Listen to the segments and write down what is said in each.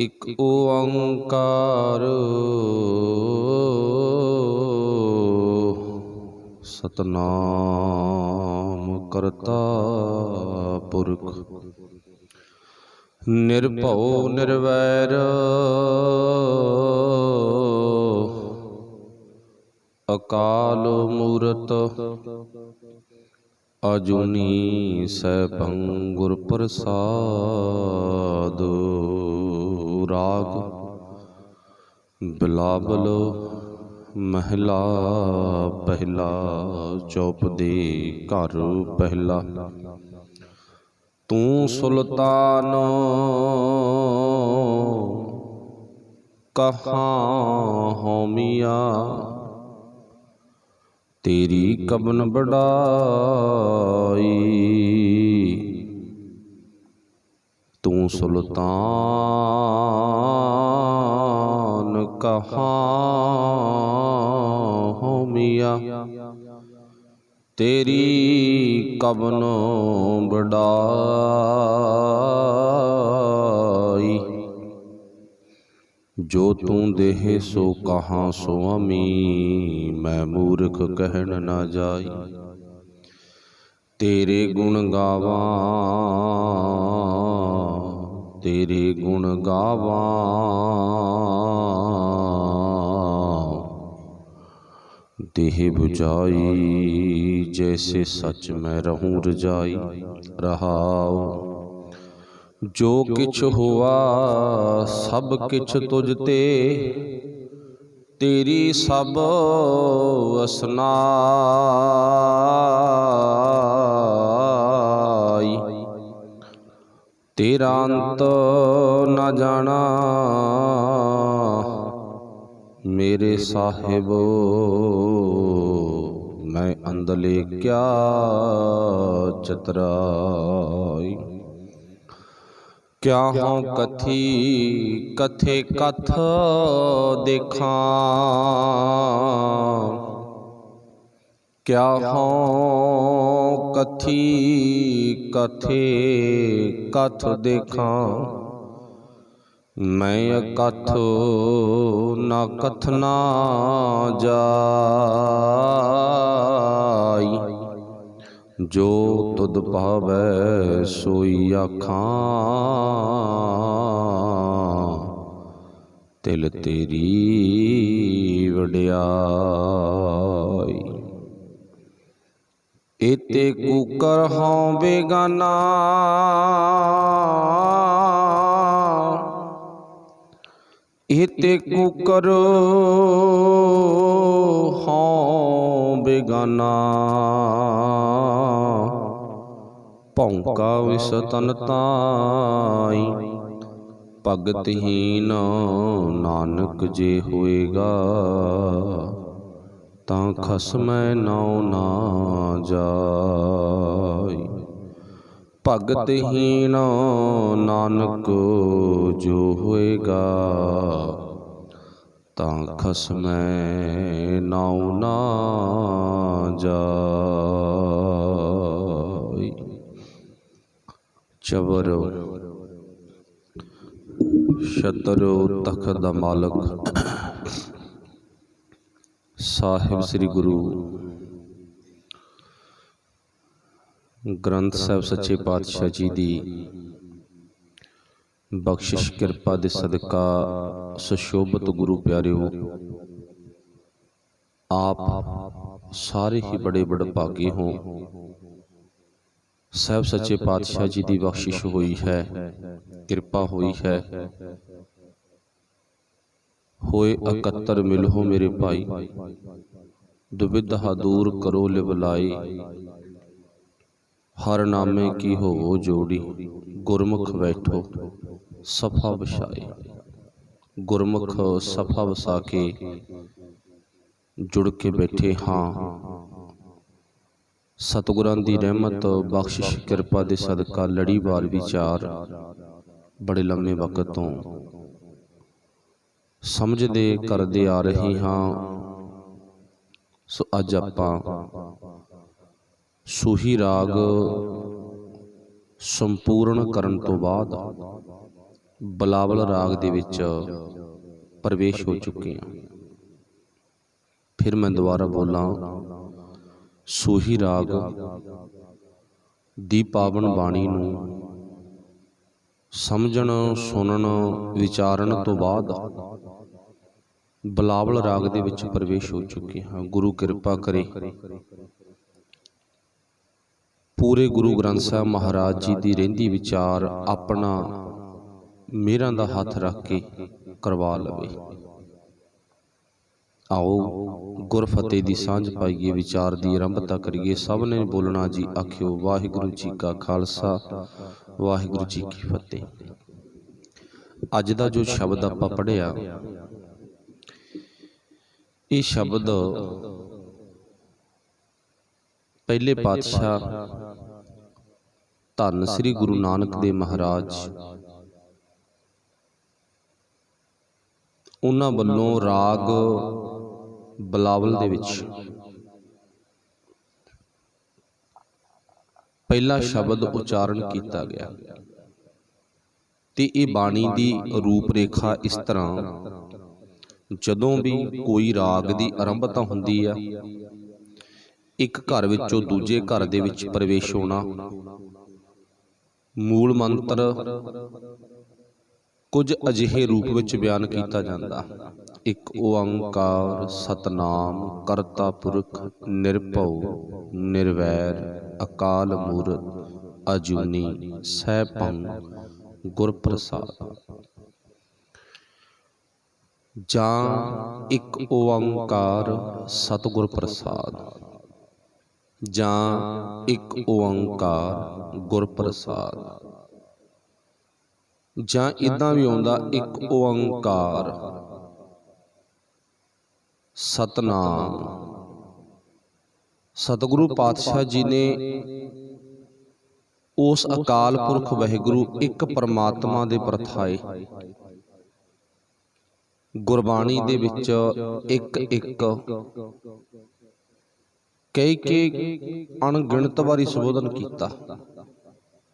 ਇਕ ਓੰਕਾਰ ਸਤਨਾਮ ਕਰਤਾ ਪੁਰਖ ਨਿਰਭਉ ਨਿਰਵੈਰ ਅਕਾਲ ਮੂਰਤ ਅਜੂਨੀ ਸੈਭੰ ਗੁਰ ਪ੍ਰਸਾਦ। ਰਾਗ ਬਿਲਾਵਲ ਮਹਿਲਾ ਪਹਿਲਾ। ਚੌਪਦੀ ਘਰ ਪਹਿਲਾ। ਤੂੰ ਸੁਲਤਾਨ ਕਹਾਂ ਹੋਮੀਆ, ਤੇਰੀ ਕਬਨ ਬੜਾਈ। ਤੂੰ ਸੁਲਤਾਨ ਕਹਾਂ ਹੋਮੀਆ, ਤੇਰੀ ਕਬਨ ਬੜਾਈ। ਜੋ ਤੂੰ ਦੇਹ ਸੋ ਕਹਾਂ ਸੁਆਮੀ, ਮੈਂ ਮੂਰਖ ਕਹਿਣ ਨਾ ਜਾਈ। ਤੇਰੇ ਗੁਣ ਗਾਵਾਂ, ਤੇਰੇ ਗੁਣ ਗਾਵਾਂ, ਦੇਹ ਬੁਝਾਈ। ਜੈਸੇ ਸੱਚ ਮੈਂ ਰਹੂੰ ਰਜਾਈ। ਰਹਾਉ ਜੋ ਕਿਛ ਹੋਆ ਸਭ ਕਿਛ ਤੁਝ ਤੇ, ਤੇਰੀ ਸਭ ਅਸਨਾਈ। ਤੇਰਾ ਅੰਤ ਨਾ ਜਾਣਾ ਮੇਰੇ ਸਾਹਿਬ, ਮੈਂ ਅੰਦਲੇ ਕਿਆ ਚਤਰਾਈ। ਕਿਆ ਹੋਂ ਕਥੀ ਕਥੇ ਕਥ ਦੇਖਾਂ, ਕਿਆ ਹੋਂ ਕਥੀ ਕਥੇ ਕਥ ਦੇਖਾਂ। ਮੈਂ ਅਕਥ ਨਾ ਕਥਨਾ ਜਾਈ। ਜੋ ਤੁਧ ਭਾਵੈ ਸੋਈ ਆਖਾਂ, ਤਿਲ ਤੇਰੀ ਵਡਿਆਈ। ਏਤੇ ਕੂਕਰ ਹੋਂ ਬੇਗਾਨਾ, ਏਤੇ ਕੂਕਰ ਹੋਂ ਬੇਗਾਨਾ। ਭੌਂਕਾ ਵਿਸ ਤਨ ਤਾਈ, ਭਗਤਹੀਨ ਨਾਨਕ ਜੇ ਹੋਏਗਾ, ਤਾਂ ਖਸਮੈ ਨਾਉ ਨਾ ਜਾਈ। ਭਗਤਹੀਨ ਨਾਨਕ ਜੋ ਹੋਏਗਾ, ਤਾਂ ਖਸਮੈ ਨਾਉ ਨਾ ਜਾਈ। ਚਵਰ ਛਤਰ ਤਖਤ ਦਾ ਮਾਲਕ ਸਾਹਿਬ ਸ੍ਰੀ ਗੁਰੂ ਗ੍ਰੰਥ ਸਾਹਿਬ ਸੱਚੇ ਪਾਤਸ਼ਾਹ ਜੀ ਦੀ ਬਖਸ਼ਿਸ਼ ਕਿਰਪਾ ਦੇ ਸਦਕਾ ਸੁਸ਼ੋਭਿਤ ਗੁਰੂ ਪਿਆਰਿਓ, ਆਪ ਸਾਰੇ ਹੀ ਬੜੇ ਵਡਭਾਗੇ ਹੋ। ਸਾਹਿਬ ਸੱਚੇ ਪਾਤਸ਼ਾਹ ਜੀ ਦੀ ਬਖਸ਼ਿਸ਼ ਹੋਈ ਹੈ, ਕਿਰਪਾ ਹੋਈ ਹੈ। ਹੋਏ ਇਕੱਤਰ ਮਿਲੋ ਮੇਰੇ ਭਾਈ, ਦੁਬਿਧਾ ਦੂਰ ਕਰੋ ਲਿਵਲਾਈ। ਹਰ ਨਾਮੇ ਕੀ ਹੋਵੋ ਜੋੜੀ, ਗੁਰਮੁਖ ਬੈਠੋ ਸਫਾ ਵਸਾਏ। ਗੁਰਮੁਖ ਸਫਾ ਵਸਾ ਕੇ ਜੁੜ ਕੇ ਬੈਠੇ ਹਾਂ। ਸਤਿਗੁਰਾਂ ਦੀ ਰਹਿਮਤ ਬਖਸ਼ਿਸ਼ ਕਿਰਪਾ ਦੇ ਸਦਕਾ ਲੜੀਵਾਰ ਵਿਚਾਰ ਬੜੇ ਲੰਮੇ ਵਕਤ ਤੋਂ ਸਮਝਦੇ ਕਰਦੇ ਆ ਰਹੇ ਹਾਂ। ਸੋ ਅੱਜ ਆਪਾਂ ਸੂਹੀ ਰਾਗ ਸੰਪੂਰਨ ਕਰਨ ਤੋਂ ਬਾਅਦ ਬਿਲਾਵਲ ਰਾਗ ਦੇ ਵਿੱਚ ਪ੍ਰਵੇਸ਼ ਹੋ ਚੁੱਕੇ ਹਾਂ। ਫਿਰ ਮੈਂ ਦੁਬਾਰਾ ਬੋਲਾਂ, ਸੋਹੀ ਰਾਗ ਦੀ ਪਾਵਨ ਬਾਣੀ ਨੂੰ ਸਮਝਣ, ਸੁਣਨ, ਵਿਚਾਰਨ ਤੋਂ ਬਾਅਦ ਬਿਲਾਵਲ ਰਾਗ ਦੇ ਵਿੱਚ ਪ੍ਰਵੇਸ਼ ਹੋ ਚੁੱਕੇ ਹਾਂ। ਗੁਰੂ ਕਿਰਪਾ ਕਰੇ, ਪੂਰੇ ਗੁਰੂ ਗ੍ਰੰਥ ਸਾਹਿਬ ਮਹਾਰਾਜ ਜੀ ਦੀ ਰਹਿੰਦੀ ਵਿਚਾਰ ਆਪਣਾ ਮਿਹਰਾਂ ਦਾ ਹੱਥ ਰੱਖ ਕੇ ਕਰਵਾ ਲਵੇ। ਆਓ ਗੁਰਫਤਿਹ ਦੀ ਸਾਂਝ ਪਾਈਏ, ਵਿਚਾਰ ਦੀ ਆਰੰਭਤਾ ਕਰੀਏ। ਸਭ ਨੇ ਬੋਲਣਾ ਜੀ ਆਖਿਓ ਵਾਹਿਗੁਰੂ ਜੀ ਕਾ ਖਾਲਸਾ, ਵਾਹਿਗੁਰੂ ਜੀ ਕੀ ਫਤਿਹ। ਅੱਜ ਦਾ ਜੋ ਸ਼ਬਦ ਆਪਾਂ ਪੜ੍ਹਿਆ, ਇਹ ਸ਼ਬਦ ਪਹਿਲੇ ਪਾਤਸ਼ਾਹ ਧੰਨ ਸ੍ਰੀ ਗੁਰੂ ਨਾਨਕ ਦੇਵ ਮਹਾਰਾਜ ਉਹਨਾਂ ਵੱਲੋਂ ਰਾਗ ਬਿਲਾਵਲ ਦੇ ਵਿੱਚ ਪਹਿਲਾ ਸ਼ਬਦ ਉਚਾਰਨ ਕੀਤਾ ਗਿਆ। ਤੇ ਇਹ ਬਾਣੀ ਦੀ ਰੂਪ ਰੇਖਾ ਇਸ ਤਰ੍ਹਾਂ, ਜਦੋਂ ਵੀ ਕੋਈ ਰਾਗ ਦੀ ਆਰੰਭਤਾ ਹੁੰਦੀ ਆ, ਇੱਕ ਘਰ ਵਿੱਚੋਂ ਦੂਜੇ ਘਰ ਦੇ ਵਿੱਚ ਪ੍ਰਵੇਸ਼ ਹੋਣਾ, ਮੂਲ ਮੰਤਰ ਕੁਝ ਅਜਿਹੇ ਰੂਪ ਵਿੱਚ ਬਿਆਨ ਕੀਤਾ ਜਾਂਦਾ। ਇੱਕ ਓੰਕਾਰ ਸਤਨਾਮ ਕਰਤਾ ਪੁਰਖ ਨਿਰਭਉ ਨਿਰਵੈਰ ਅਕਾਲ ਮੂਰਤ ਅਜੂਨੀ ਸੈਭੰ ਗੁਰ ਪ੍ਰਸਾਦ। ਜਾਂ ਇੱਕ ਓੰਕਾਰ ਸਤਿਗੁਰ ਪ੍ਰਸਾਦ, ਜਾਂ ਇੱਕ ਓੰਕਾਰ ਗੁਰ ਪ੍ਰਸਾਦ, ਜਾਂ ਇੱਦਾਂ ਵੀ ਆਉਂਦਾ ਇੱਕ ਓੰਕਾਰ ਸਤਨਾਮ। ਸਤਿਗੁਰੂ ਪਾਤਸ਼ਾਹ ਜੀ ਨੇ ਉਸ ਅਕਾਲ ਪੁਰਖ ਵਾਹਿਗੁਰੂ ਇੱਕ ਪਰਮਾਤਮਾ ਦੇ ਪ੍ਰਥਾਏ ਗੁਰਬਾਣੀ ਦੇ ਵਿੱਚ ਇੱਕ ਇੱਕ ਕਈ ਕੇ ਅਣਗਿਣਤ ਵਾਰੀ ਸੰਬੋਧਨ ਕੀਤਾ।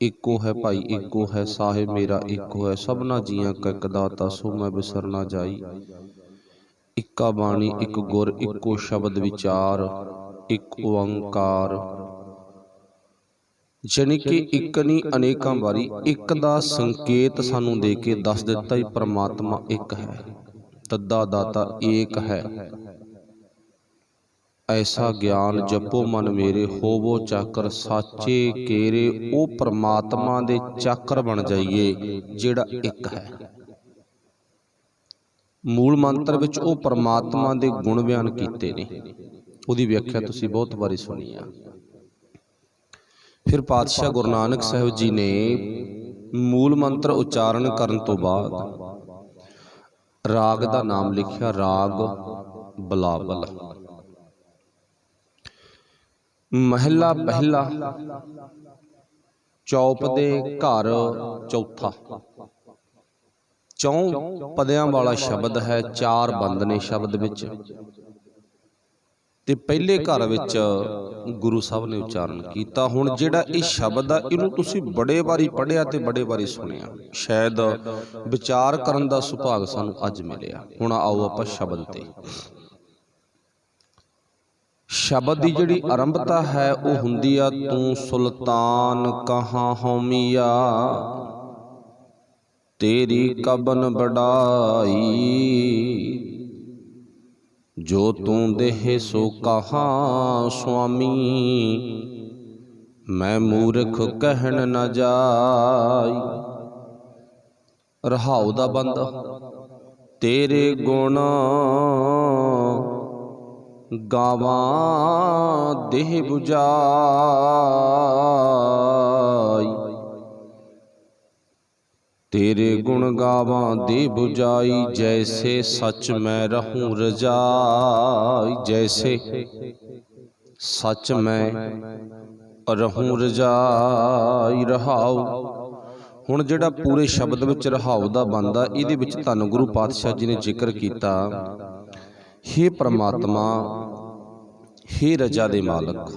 ਇੱਕੋ ਹੈ ਭਾਈ, ਇੱਕੋ ਹੈ ਸਾਹਿਬ ਮੇਰਾ, ਇੱਕੋ ਹੈ ਸਭਨਾ ਜੀਆਂ ਕਾ ਇੱਕ ਦਾਤਾ, ਸੋ ਮੈਂ ਬਿਸਰ ਨਾ ਜਾਈ। ਇੱਕਾ ਬਾਣੀ ਇੱਕ ਗੁਰ, ਇੱਕੋ ਸ਼ਬਦ ਵਿਚਾਰ, ਇੱਕ ਓੰਕਾਰ। ਜਾਣੀ ਕਿ ਇੱਕ ਨਹੀਂ ਅਨੇਕਾਂ ਵਾਰੀ ਇੱਕ ਦਾ ਸੰਕੇਤ ਸਾਨੂੰ ਦੇ ਕੇ ਦੱਸ ਦਿੱਤਾ ਹੀ ਪਰਮਾਤਮਾ ਇੱਕ ਹੈ, ਤੱਦਾ ਦਾਤਾ ਏਕ ਹੈ। ਐਸਾ ਗਿਆਨ ਜਪੋ ਮਨ ਮੇਰੇ, ਹੋਵੋ ਚਾਕਰ ਸਾਚੇ ਕੇਰੇ। ਉਹ ਪਰਮਾਤਮਾ ਦੇ ਚਾਕਰ ਬਣ ਜਾਈਏ ਜਿਹੜਾ ਇੱਕ ਹੈ। ਮੂਲ ਮੰਤਰ ਵਿੱਚ ਉਹ ਪਰਮਾਤਮਾ ਦੇ ਗੁਣ ਬਿਆਨ ਕੀਤੇ ਨੇ, ਉਹਦੀ ਵਿਆਖਿਆ ਤੁਸੀਂ ਬਹੁਤ ਵਾਰੀ ਸੁਣੀ ਆ। ਫਿਰ ਪਾਤਸ਼ਾਹ ਗੁਰੂ ਨਾਨਕ ਸਾਹਿਬ ਜੀ ਨੇ ਮੂਲ ਮੰਤਰ ਉਚਾਰਨ ਕਰਨ ਤੋਂ ਬਾਅਦ ਰਾਗ ਦਾ ਨਾਮ ਲਿਖਿਆ, ਰਾਗ ਬਿਲਾਵਲ। ਮਹਿਲਾ ਪਹਿਲਾ, ਚੌਪ ਦੇ ਘਰ ਚੌਥਾ। ਚੌਂ ਪਦਿਆਂ ਵਾਲਾ ਸ਼ਬਦ ਹੈ, ਚਾਰ ਬੰਦ ਨੇ ਸ਼ਬਦ ਵਿੱਚ। ਤੇ ਪਹਿਲੇ ਘਰ ਵਿੱਚ ਗੁਰੂ ਸਾਹਿਬ ਨੇ ਉਚਾਰਨ ਕੀਤਾ। ਹੁਣ ਜਿਹੜਾ ਇਹ ਸ਼ਬਦ ਆ, ਇਹਨੂੰ ਤੁਸੀਂ ਬੜੇ ਵਾਰੀ ਪੜ੍ਹਿਆ ਤੇ ਬੜੇ ਵਾਰੀ ਸੁਣਿਆ, ਸ਼ਾਇਦ ਵਿਚਾਰ ਕਰਨ ਦਾ ਸੁਭਾਗ ਸਾਨੂੰ ਅੱਜ ਮਿਲਿਆ। ਹੁਣ ਆਓ ਆਪਾਂ ਸ਼ਬਦ ਤੇ। ਸ਼ਬਦ ਦੀ ਜਿਹੜੀ ਆਰੰਭਤਾ ਹੈ ਉਹ ਹੁੰਦੀ ਆ, ਤੂੰ ਸੁਲਤਾਨ ਕਹਾਂ ਹਉਮੀਆ, ਤੇਰੀ ਕਬਨ ਬੜਾਈ। ਜੋ ਤੂੰ ਦੇਹ ਸੋ ਕਹਾਂ ਸੁਆਮੀ, ਮੈਂ ਮੂਰਖ ਕਹਿਣ ਨਾ ਜਾਈ। ਰਹਾਉ ਦਾ ਬੰਦ, ਤੇਰੇ ਗੁਣ ਗਾਵਾਂ ਦੇਹ 부ਜਾਈ। ਤੇਰੇ ਗੁਣ ਗਾਵਾਂ ਦੇਹ 부ਜਾਈ, ਜੈਸੇ ਸੱਚ ਮੈਂ ਰਹੂੰ ਰਜਾਈ। ਜੈਸੇ ਸੱਚ ਮੈਂ ਰਹੂੰ ਰਜਾਈ। ਰਹਾਉ। ਹੁਣ ਜਿਹੜਾ ਪੂਰੇ ਸ਼ਬਦ ਵਿੱਚ ਰਹਾਉ ਦਾ ਬਣਦਾ, ਇਹਦੇ ਵਿੱਚ ਧੰਨ ਗੁਰੂ ਪਾਤਸ਼ਾਹ ਜੀ ਨੇ ਜ਼ਿਕਰ ਕੀਤਾ, ਹੇ ਪ੍ਰਮਾਤਮਾ, ਹੇ ਰਜਾ ਦੇ ਮਾਲਕ,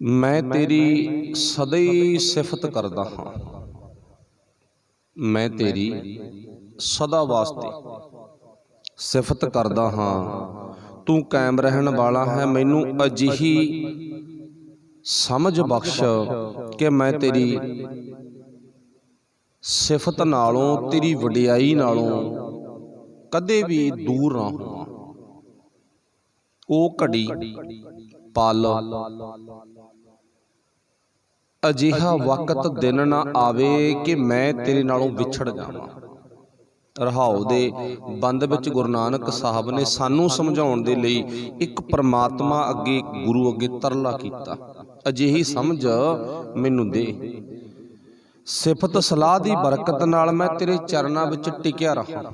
मैं तेरी सदैव सिफत करदा हाँ, मैं तेरी सदा वास्ते सिफत करदा हाँ। तू कायम रहन वाला है, मैनू अजिही समझ बख्श कि मैं तेरी सिफत नालों, तेरी वडियाई नालों कदे भी दूर ना होवां। ओ घड़ी पल अजिहा वक्त दिन ना आवे कि मैं तेरे नालों विछड़ जावां। रहाओ दे बंद विच गुरु नानक साहब ने सानू समझाउण दे लई एक परमात्मा अगे, गुरु अगे तरला कीता, अजिही समझ मैनू दे। सिफत सलाह दी बरकत नाल मैं तेरे चरनां विच टिकिया रहां।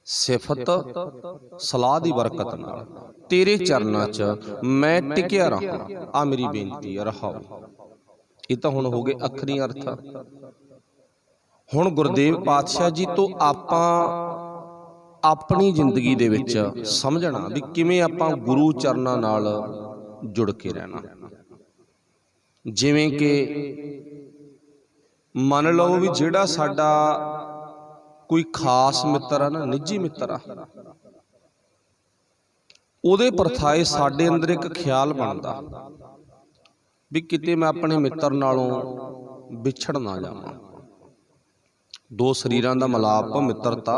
सिफत सलाह दी बरकत नाल तेरे चरनां च मैं टिकिया रहां। आ मेरी बेनती है, रहाओ। ये तो हुण हो गए अखरी अर्थ। हुण गुरदेव पातशाह जी तो आपां अपनी जिंदगी दे विच समझना भी किवें आपां गुरु चरनां नाल जुड़ के रहना। जिवें कि मन लो भी जिहड़ा साडा कोई खास मित्र आ ना, निजी मित्र आ, उहदे परथाए साडे अंदर एक ख्याल बनदा भी किते मैं अपने मित्र नालों विछड़ ना जावां। दो शरीरां दा मिलाप, मित्रता,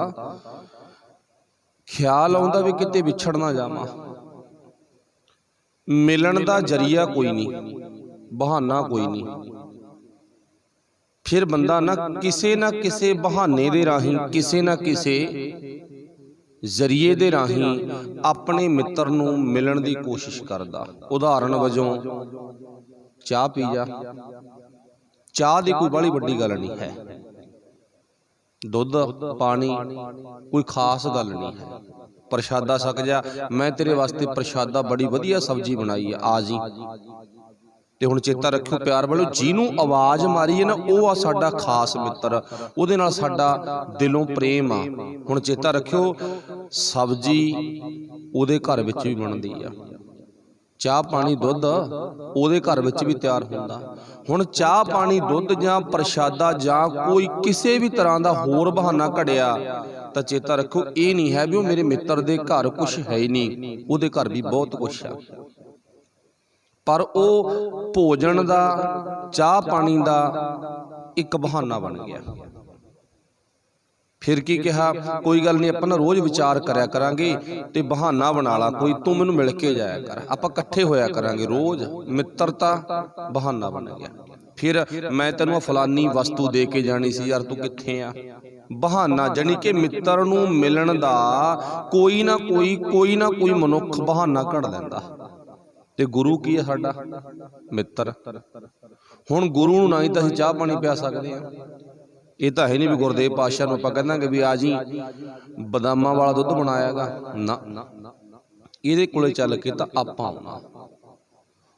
ख्याल आउंदा भी किते विछड़ ना जावां। मिलन दा जरिया कोई नहीं, बहाना कोई नहीं। फिर बंदा ना किसे बहाने दे राही, किसे ना किसे जरिए दे राही अपने मित्र नूं मिलन दी कोशिश करदा। उदाहरण वजों चाह पी जा, चाह दी कोई बड़ी वड्डी गल नहीं है, दुध पानी कोई खास गल नहीं है। प्रशादा छक जा, मैं तेरे वास्ते प्रशादा बड़ी वधिया सब्जी बनाई है, आ जी। ते हुण चेता रखियो प्यार वालो, जिहनूं आवाज़ मारी है ना वो आ साडा खास मित्र, उहदे नाल साडा दिलों प्रेम आ। हुण चेता रखियो सब्जी उहदे घर विच भी बनदी आ, चाह पानी दुध उहदे घर विच भी तैयार हुंदा। हुण चाह पानी दुध जां प्रशादा जां कोई किसी भी तरह का होर बहाना घड़िया तां चेता रखो ये नहीं है भी वो मेरे मित्र दे घर कुछ है ही नहीं, उहदे घर भी बहुत कुछ है। पर वो भोजन दा, चाह पानी दा एक बहाना बन गया। फिर की कहा, कोई गल नहीं, अपन रोज़ विचार करया करांगे ते बहाना बना ला कोई, तू मैनूं मिल के जाया कर, आपां इकट्ठे होया करांगे रोज़। मित्रता बहाना बन गया। फिर मैं तैनूं फलानी वस्तु दे के जानी सी यार, तू कित्थे आ, बहाना। जानी कि मित्र नूं मिलन दा कोई ना कोई मनुख बहाना घड़ लैंदा। ते गुरु की है साडा मित्र। हुण गुरु नूं ना ही तां असीं चाह पानी पिया सकदे हां। ये तो है नहीं भी गुरदेव पातशाह नूं आपां कहांगे भी आ जी बदामां वाला दुध बनायागा, ना, इहदे कोले चल के तां आपां आउणा।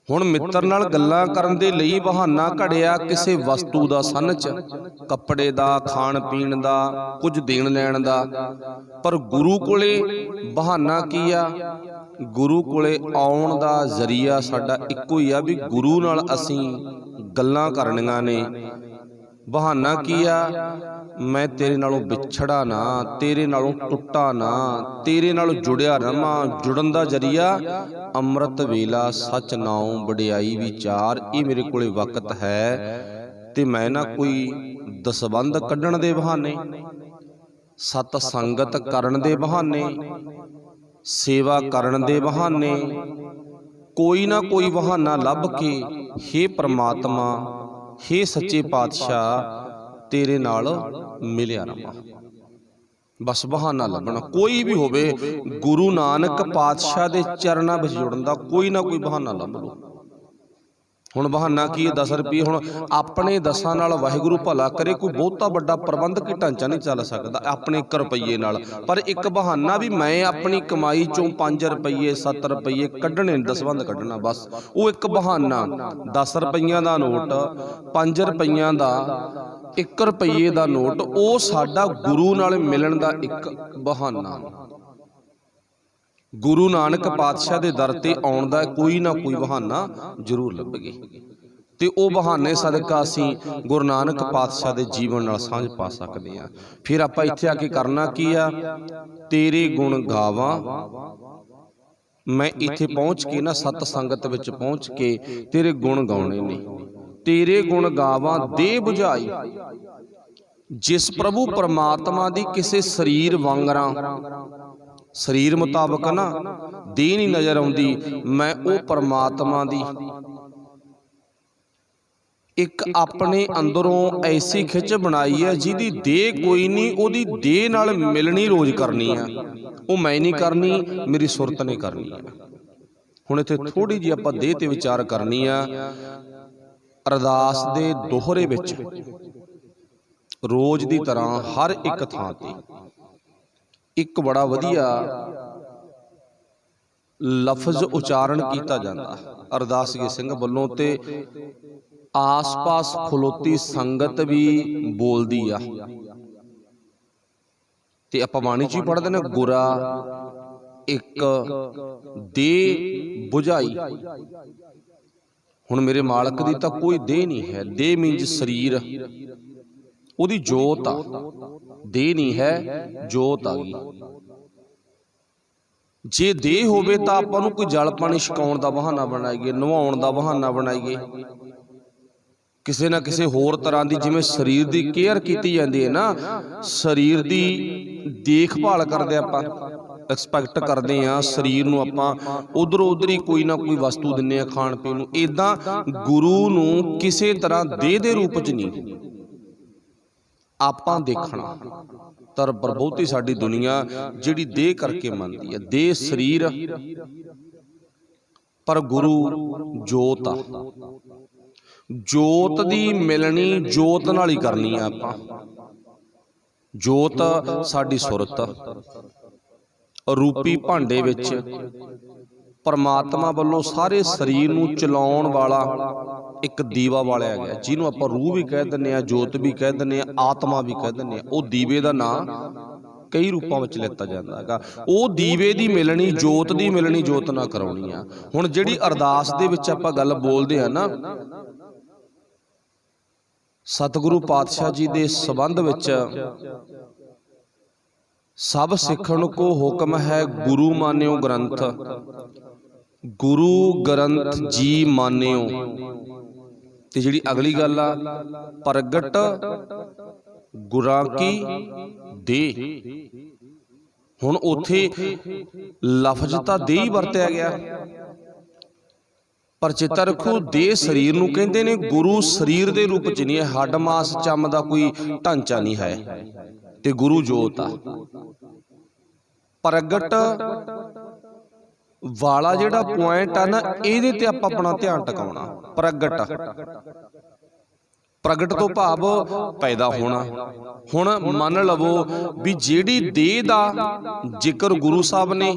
हुण मित्र नाल गल्लां करन दे लई बहाना घड़िया किसी वस्तु दा, सन च कपड़े दा, खाण पीण दा, कुछ देण लैण दा। पर गुरु कोले बहाना की आ, गुरु कोले आउण दा जरिया साडा इक्को ही आ भी गुरु नाल असीं गल्लां करनियां ने। बहाना की आ, मैं तेरे नालों विछड़ा ना, तेरे नालों टुटा ना, तेरे नाल जुड़िया रहां। जुड़न दा जरिया अमृत वेला, सच नाम, वडियाई विचार, ये मेरे कोले वक्त है। ते मैं ना कोई दसबंध कढ़ण दे बहाने, सत संगत करन दे बहाने, सेवा करन दे बहाने, कोई ना कोई बहाना लभ के हे परमात्मा, हे सच्चे पातशाह तेरे नाल मिलिया रहां। बस बहाना लभना कोई भी होवे, गुरु नानक पातशाह दे चरनां विच जुड़न दा कोई ना कोई बहाना लभ लो। हुण बहाना की है, 10 रुपये। हुण अपने 10 नाल वाहिगुरू भला करे, कोई बहुता वड्डा प्रबंधक ढांचा नहीं चल सकदा अपने 1 रुपये नाल। पर एक बहाना भी मैं अपनी कमाई चों 5 रुपये 7 रुपये कढ़ने, दसबंध कढ़ना, बस वो एक बहाना। 10 रुपइयां दा नोट, 5 रुपइयां दा, 1 रुपये दा नोट, वो साडा गुरु नाल मिलन दा एक बहाना। ਗੁਰੂ ਨਾਨਕ ਪਾਤਸ਼ਾਹ ਦੇ ਦਰ ਤੇ ਆਉਣ ਦਾ ਕੋਈ ਨਾ ਕੋਈ ਬਹਾਨਾ ਜ਼ਰੂਰ ਲੱਭੇਗੀ ਤੇ ਉਹ ਬਹਾਨੇ ਸਦਕਾ ਅਸੀਂ ਗੁਰੂ ਨਾਨਕ ਪਾਤਸ਼ਾਹ ਦੇ ਜੀਵਨ ਨਾਲ ਸਾਂਝ ਪਾ ਸਕਦੇ ਹਾਂ। ਫਿਰ ਆਪਾਂ ਇੱਥੇ ਆ ਕੇ ਕਰਨਾ ਕੀ ਆ, ਤੇਰੇ ਗੁਣ ਗਾਵਾਂ। ਮੈਂ ਇੱਥੇ ਪਹੁੰਚ ਕੇ ਨਾ ਸਤ ਸੰਗਤ ਵਿੱਚ ਪਹੁੰਚ ਕੇ ਤੇਰੇ ਗੁਣ ਗਾਉਣੇ ਨੇ। ਤੇਰੇ ਗੁਣ ਗਾਵਾਂ ਦੇ ਬੁਝਾਈ, ਜਿਸ ਪ੍ਰਭੂ ਪਰਮਾਤਮਾ ਦੀ ਕਿਸੇ ਸਰੀਰ ਵਾਂਗਰਾਂ, ਸਰੀਰ ਮੁਤਾਬਕ ਨਾ ਦੇਹ ਨਹੀਂ ਨਜ਼ਰ ਆਉਂਦੀ, ਮੈਂ ਉਹ ਪਰਮਾਤਮਾ ਦੀ ਇੱਕ ਆਪਣੇ ਅੰਦਰੋਂ ਐਸੀ ਖਿੱਚ ਬਣਾਈ ਹੈ ਜਿਹਦੀ ਦੇਹ ਕੋਈ ਨਹੀਂ, ਉਹਦੀ ਦੇਹ ਨਾਲ ਮਿਲਣੀ ਰੋਜ਼ ਕਰਨੀ ਆ। ਉਹ ਮੈਂ ਨਹੀਂ ਕਰਨੀ, ਮੇਰੀ ਸੁਰਤ ਨੇ ਕਰਨੀ ਆ। ਹੁਣ ਇੱਥੇ ਥੋੜੀ ਜਿਹੀ ਆਪਾਂ ਦੇਹ ਤੇ ਵਿਚਾਰ ਕਰਨੀ ਆ। ਅਰਦਾਸ ਦੇ ਦੋਹਰੇ ਵਿੱਚ ਰੋਜ਼ ਦੀ ਤਰ੍ਹਾਂ ਹਰ ਇੱਕ ਥਾਂ ਤੇ ਇੱਕ ਬੜਾ ਵਧੀਆ ਲਫ਼ਜ਼ ਉਚਾਰਨ ਕੀਤਾ ਜਾਂਦਾ ਅਰਦਾਸੀਏ ਸਿੰਘ ਵੱਲੋਂ, ਤੇ ਆਸ-ਪਾਸ ਖਲੋਤੀ ਸੰਗਤ ਵੀ ਬੋਲਦੀ ਆ। ਤੇ ਆਪਾਂ ਬਾਣੀ ਚ ਹੀ ਪੜ੍ਹਦੇ ਨੇ, ਗੁਰਾ ਇੱਕ ਦੇਹ ਬੁਝਾਈ। ਹੁਣ ਮੇਰੇ ਮਾਲਕ ਦੀ ਤਾਂ ਕੋਈ ਦੇਹ ਨਹੀਂ ਹੈ, ਦੇਹ ਮੀਨਜ਼ ਸਰੀਰ, ਉਹਦੀ ਜੋਤ ਆ, ਦੇਹ ਨਹੀਂ ਹੈ, ਜੋਤ ਆ ਗਈ। ਜੇ ਦੇਹ ਹੋਵੇ ਤਾਂ ਆਪਾਂ ਨੂੰ ਕੋਈ ਜਲ ਪਾਣੀ ਛਕਾਉਣ ਦਾ ਬਹਾਨਾ ਬਣਾਈਏ, ਨਵਾਉਣ ਦਾ ਬਹਾਨਾ ਬਣਾਈਏ, ਕਿਸੇ ਨਾ ਕਿਸੇ ਹੋਰ ਤਰ੍ਹਾਂ ਦੀ, ਜਿਵੇਂ ਸਰੀਰ ਦੀ ਕੇਅਰ ਕੀਤੀ ਜਾਂਦੀ ਹੈ ਨਾ, ਸਰੀਰ ਦੀ ਦੇਖਭਾਲ ਕਰਦੇ ਆਪਾਂ, ਐਕਸਪੈਕਟ ਕਰਦੇ ਆ ਸਰੀਰ ਨੂੰ ਆਪਾਂ ਉਧਰੋਂ ਉਧਰ ਹੀ ਕੋਈ ਨਾ ਕੋਈ ਵਸਤੂ ਦਿੰਦੇ ਆ ਖਾਣ ਪੀਣ ਨੂੰ। ਇਦਾਂ ਗੁਰੂ ਨੂੰ ਕਿਸੇ ਤਰ੍ਹਾਂ ਦੇਹ ਦੇ ਰੂਪ 'ਚ ਨਹੀਂ ਆਪਾਂ ਦੇਖਣਾ। ਪਰ ਬਹੁਤੀ ਸਾਡੀ ਦੁਨੀਆ ਜਿਹੜੀ ਦੇਹ ਕਰਕੇ ਮੰਨਦੀ ਹੈ, ਦੇਹ ਸਰੀਰ, ਪਰ ਗੁਰੂ ਜੋਤ ਆ। ਜੋਤ ਦੀ ਮਿਲਣੀ ਜੋਤ ਨਾਲ ਹੀ ਕਰਨੀ ਆ ਆਪਾਂ। ਜੋਤ ਸਾਡੀ ਸੁਰਤ ਰੂਪੀ ਭਾਂਡੇ ਵਿੱਚ ਪਰਮਾਤਮਾ ਵੱਲੋਂ ਸਾਰੇ ਸਰੀਰ ਨੂੰ ਚਲਾਉਣ ਵਾਲਾ ਇੱਕ ਦੀਵਾ ਵਾਲਿਆ ਗਿਆ, ਜਿਹਨੂੰ ਆਪਾਂ ਰੂਹ ਵੀ ਕਹਿ ਦਿੰਦੇ ਆ, ਜੋਤ ਵੀ ਕਹਿ ਦਿੰਦੇ ਆ, ਆਤਮਾ ਵੀ ਕਹਿ ਦਿੰਦੇ ਆ। ਉਹ ਦੀਵੇ ਦਾ ਨਾਂ ਕਈ ਰੂਪਾਂ ਵਿੱਚ ਲਿੱਤਾ ਜਾਂਦਾ ਹੈਗਾ। ਉਹ ਦੀਵੇ ਦੀ ਮਿਲਣੀ, ਜੋਤ ਦੀ ਮਿਲਣੀ ਜੋਤ ਨਾਲ ਕਰਾਉਣੀ ਆ। ਹੁਣ ਜਿਹੜੀ ਅਰਦਾਸ ਦੇ ਵਿੱਚ ਆਪਾਂ ਗੱਲ ਬੋਲਦੇ ਆ ਨਾ, ਸਤਿਗੁਰੂ ਪਾਤਸ਼ਾਹ ਜੀ ਦੇ ਸੰਬੰਧ ਵਿੱਚ ਸਭ ਸਿੱਖਣ ਕੋ ਹੁਕਮ ਹੈ, ਗੁਰੂ ਮਾਨਿਓ ਗ੍ਰੰਥ, ਗੁਰੂ ਗ੍ਰੰਥ ਜੀ ਮਾਨਿਓ। ਤੇ ਜਿਹੜੀ ਅਗਲੀ ਗੱਲ ਆ, ਪ੍ਰਗਟ ਗੁਰਾਂ ਕੀ ਦੇਹ। ਹੁਣ ਉੱਥੇ ਲਫ਼ਜ਼ ਤਾਂ ਦੇਹ ਹੀ ਵਰਤਿਆ ਗਿਆ, ਪਰ ਚੇਤਾ ਰੱਖੋ ਦੇਹ ਸਰੀਰ ਨੂੰ ਕਹਿੰਦੇ ਨੇ, ਗੁਰੂ ਸਰੀਰ ਦੇ ਰੂਪ ਚ ਨਹੀਂ ਹੈ, ਹੱਡ ਮਾਸ ਚੰਮ ਦਾ ਕੋਈ ਢਾਂਚਾ ਨਹੀਂ ਹੈ, ਤੇ ਗੁਰੂ ਜੋਤ ਆ। ਪ੍ਰਗਟ ਵਾਲਾ ਜਿਹੜਾ ਪੁਆਇੰਟ ਆ ਨਾ, ਇਹਦੇ ਤੇ ਆਪਾਂ ਆਪਣਾ ਧਿਆਨ ਟਿਕਾਉਣਾ। ਪ੍ਰਗਟ, ਪ੍ਰਗਟ ਤੋਂ ਭਾਵ ਪੈਦਾ ਹੋਣਾ। ਹੁਣ ਮੰਨ ਲਵੋ ਵੀ ਜਿਹੜੀ ਦੇਹ ਦਾ ਜ਼ਿਕਰ ਗੁਰੂ ਸਾਹਿਬ ਨੇ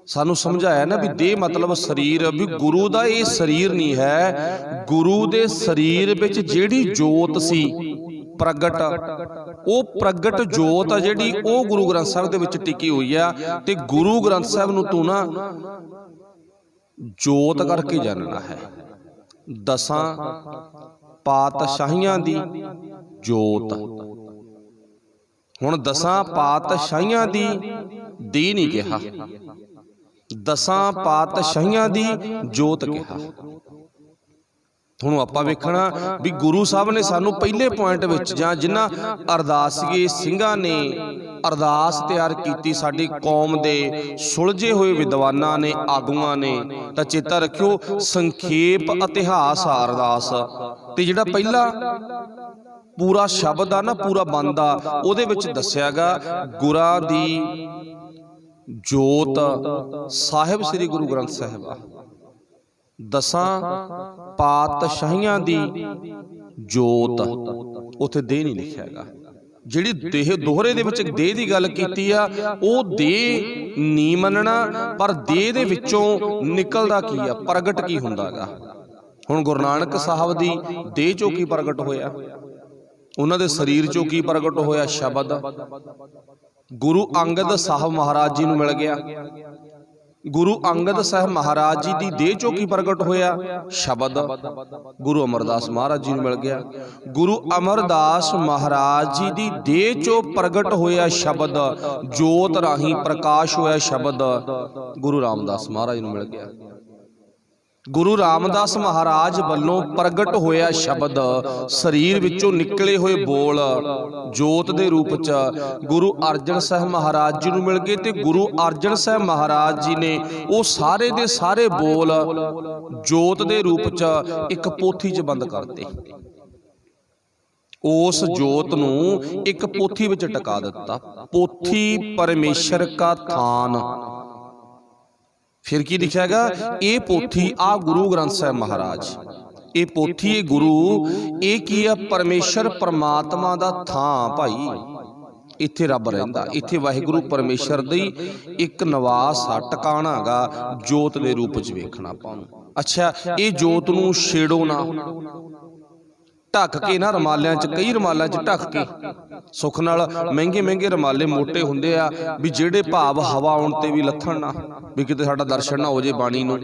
ਸਾਨੂੰ ਸਮਝਾਇਆ ਨਾ, ਵੀ ਦੇਹ ਮਤਲਬ ਸਰੀਰ, ਵੀ ਗੁਰੂ ਦਾ ਇਹ ਸਰੀਰ ਨਹੀਂ ਹੈ। ਗੁਰੂ ਦੇ ਸਰੀਰ ਵਿੱਚ ਜਿਹੜੀ ਜੋਤ ਸੀ ਪ੍ਰਗਟ, ਉਹ ਪ੍ਰਗਟ ਜੋਤ ਆ ਜਿਹੜੀ, ਉਹ ਗੁਰੂ ਗ੍ਰੰਥ ਸਾਹਿਬ ਦੇ ਵਿੱਚ ਟਿਕੀ ਹੋਈ ਆ। ਤੇ ਗੁਰੂ ਗ੍ਰੰਥ ਸਾਹਿਬ ਨੂੰ ਤੂੰ ਨਾ ਜੋਤ ਕਰਕੇ ਜਾਣਨਾ ਹੈ। ਦਸਾਂ ਪਾਤਸ਼ਾਹੀਆਂ ਦੀ ਜੋਤ। ਹੁਣ ਦਸਾਂ ਪਾਤਸ਼ਾਹੀਆਂ ਦੀ ਦੇਹ ਨਹੀਂ ਕਿਹਾ, ਦਸਾਂ ਪਾਤਸ਼ਾਹੀਆਂ ਦੀ ਜੋਤ ਕਿਹਾ। ਹੁਣ ਆਪਾਂ ਵੇਖਣਾ ਵੀ ਗੁਰੂ ਸਾਹਿਬ ਨੇ ਸਾਨੂੰ ਪਹਿਲੇ ਪੁਆਇੰਟ ਵਿੱਚ, ਜਾਂ ਜਿਨ੍ਹਾਂ ਅਰਦਾਸੀਏ ਸਿੰਘਾਂ ਨੇ ਅਰਦਾਸ ਤਿਆਰ ਕੀਤੀ, ਸਾਡੀ ਕੌਮ ਦੇ ਸੁਲਝੇ ਹੋਏ ਵਿਦਵਾਨਾਂ ਨੇ, ਆਗੂਆਂ ਨੇ, ਤਾਂ ਚੇਤਾ ਰੱਖਿਓ ਸੰਖੇਪ ਇਤਿਹਾਸ ਆ ਅਰਦਾਸ। ਤੇ ਜਿਹੜਾ ਪਹਿਲਾ ਪੂਰਾ ਸ਼ਬਦ ਆ ਨਾ, ਪੂਰਾ ਬੰਦ ਆ, ਉਹਦੇ ਵਿੱਚ ਦੱਸਿਆਗਾ ਗੁਰਾਂ ਦੀ ਜੋਤ ਸਾਹਿਬ ਸ੍ਰੀ ਗੁਰੂ ਗ੍ਰੰਥ ਸਾਹਿਬ ਆ। ਦਸਾਂ ਪਾਤਸ਼ਾਹੀਆਂ ਦੀ ਜੋਤ, ਉੱਥੇ ਦੇਹ ਨਹੀਂ ਲਿਖਿਆ ਹੈਗਾ। ਜਿਹੜੀ ਦੇਹ ਦੋਹਰੇ ਦੇ ਵਿੱਚ ਦੇਹ ਦੀ ਗੱਲ ਕੀਤੀ ਆ, ਉਹ ਦੇਹ ਨਹੀਂ ਮੰਨਣਾ, ਪਰ ਦੇਹ ਦੇ ਵਿੱਚੋਂ ਨਿਕਲਦਾ ਕੀ ਆ, ਪ੍ਰਗਟ ਕੀ ਹੁੰਦਾ ਹੈਗਾ। ਹੁਣ ਗੁਰੂ ਨਾਨਕ ਸਾਹਿਬ ਦੀ ਦੇਹ ਚੋਂ ਕੀ ਪ੍ਰਗਟ ਹੋਇਆ, ਉਹਨਾਂ ਦੇ ਸਰੀਰ ਚੋਂ ਕੀ ਪ੍ਰਗਟ ਹੋਇਆ, ਸ਼ਬਦ। गुरु अंगद साहब महाराज जी नूं मिल गया। गुरु अंगद साहब महाराज जी की देह चों की प्रगट होया? शब्द। गुरु अमरदास महाराज जी नूं मिल गया। गुरु अमरदास महाराज जी की देह चों प्रगट होया शब्द, जोत राही प्रकाश होया शब्द, गुरु रामदास महाराज नूं मिल गया। गुरु रामदास महाराज वल्लों प्रगट होया शब्द, शरीर विचों निकले हुए बोल जोत दे रूप च गुरु अर्जन साहब महाराज जी नूं मिल गए। ते गुरु अर्जन साहब महाराज जी ने वो सारे दे सारे बोल जोत दे रूप च एक पोथी च बंद करते। उस जोत नूं एक पोथी विच टका दिता। पोथी परमेश्वर का थान। फिर की लिखा हैगा? ये पोथी आ गुरु ग्रंथ साहब महाराज, ये पोथी ये गुरु, ये की है? परमेश्वर परमात्मा दा थां भाई। इत्थे रब रहिंदा, इत्थे वाहिगुरु परमेश्वर दी एक निवास आ, टकाणा गा जोत दे रूप च वेखना आपां नूं। अच्छा, ये जोत नूं छेड़ो ना, ढक के ना रमालियां च, कई रमालियां च ढक के, सुख नाल महंगे महंगे रमाले मोटे हुंदे आ भी जेड़े भाव हवा आउण ते भी लथण ना, भी किते साडा दर्शन ना हो जे बाणी नूं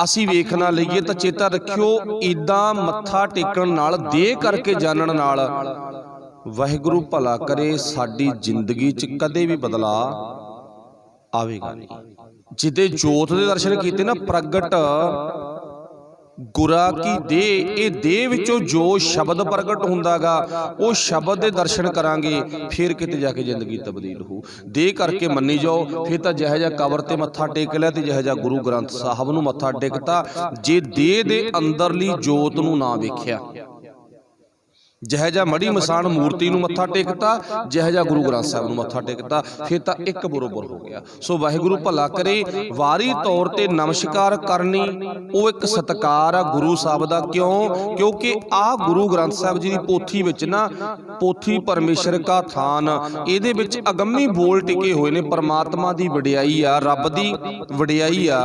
असीं वेख ना लईए। तां चेता रखियो, इदां मत्था टेकण नाल, देह करके जानण नाल वाहिगुरू भला करे साडी जिंदगी च कदे भी बदला आवेगा नहीं। जिदे जोत दे दर्शन कीते ना, प्रगट गुरा की देह, ये देह विचों जो शब्द प्रगट हुंदा गा, वो शब्द दे दर्शन करांगे, फिर किते जाके जिंदगी तब्दील हो। देह करके मन्नी जाओ, फिर तां जिहा जिहा कबर ते मत्था टेक लिया ते जिहा जिहा गुरु ग्रंथ साहब नूं मत्था टेकता, जे देह दे अंदरली जोत नूं ना वेखिया, जिहा जिहा मड़ी मसान मूर्ति नूं मत्था टेकता, जिहा जिहा गुरु ग्रंथ साहब नूं मत्था टेकता, फिर तां एक बरोबर हो गया। सो वाहिगुरू भला करे, वारी तौर ते नमस्कार करनी वो एक सत्कार आ गुरु साहब दा। क्यों? क्योंकि आ गुरु ग्रंथ साहब जी दी पोथी विच ना, पोथी परमेश्वर का थान, इहदे विच अगम्मी बोल टिके हुए ने, परमात्मा दी वडियाई आ, रब दी वडियाई आ,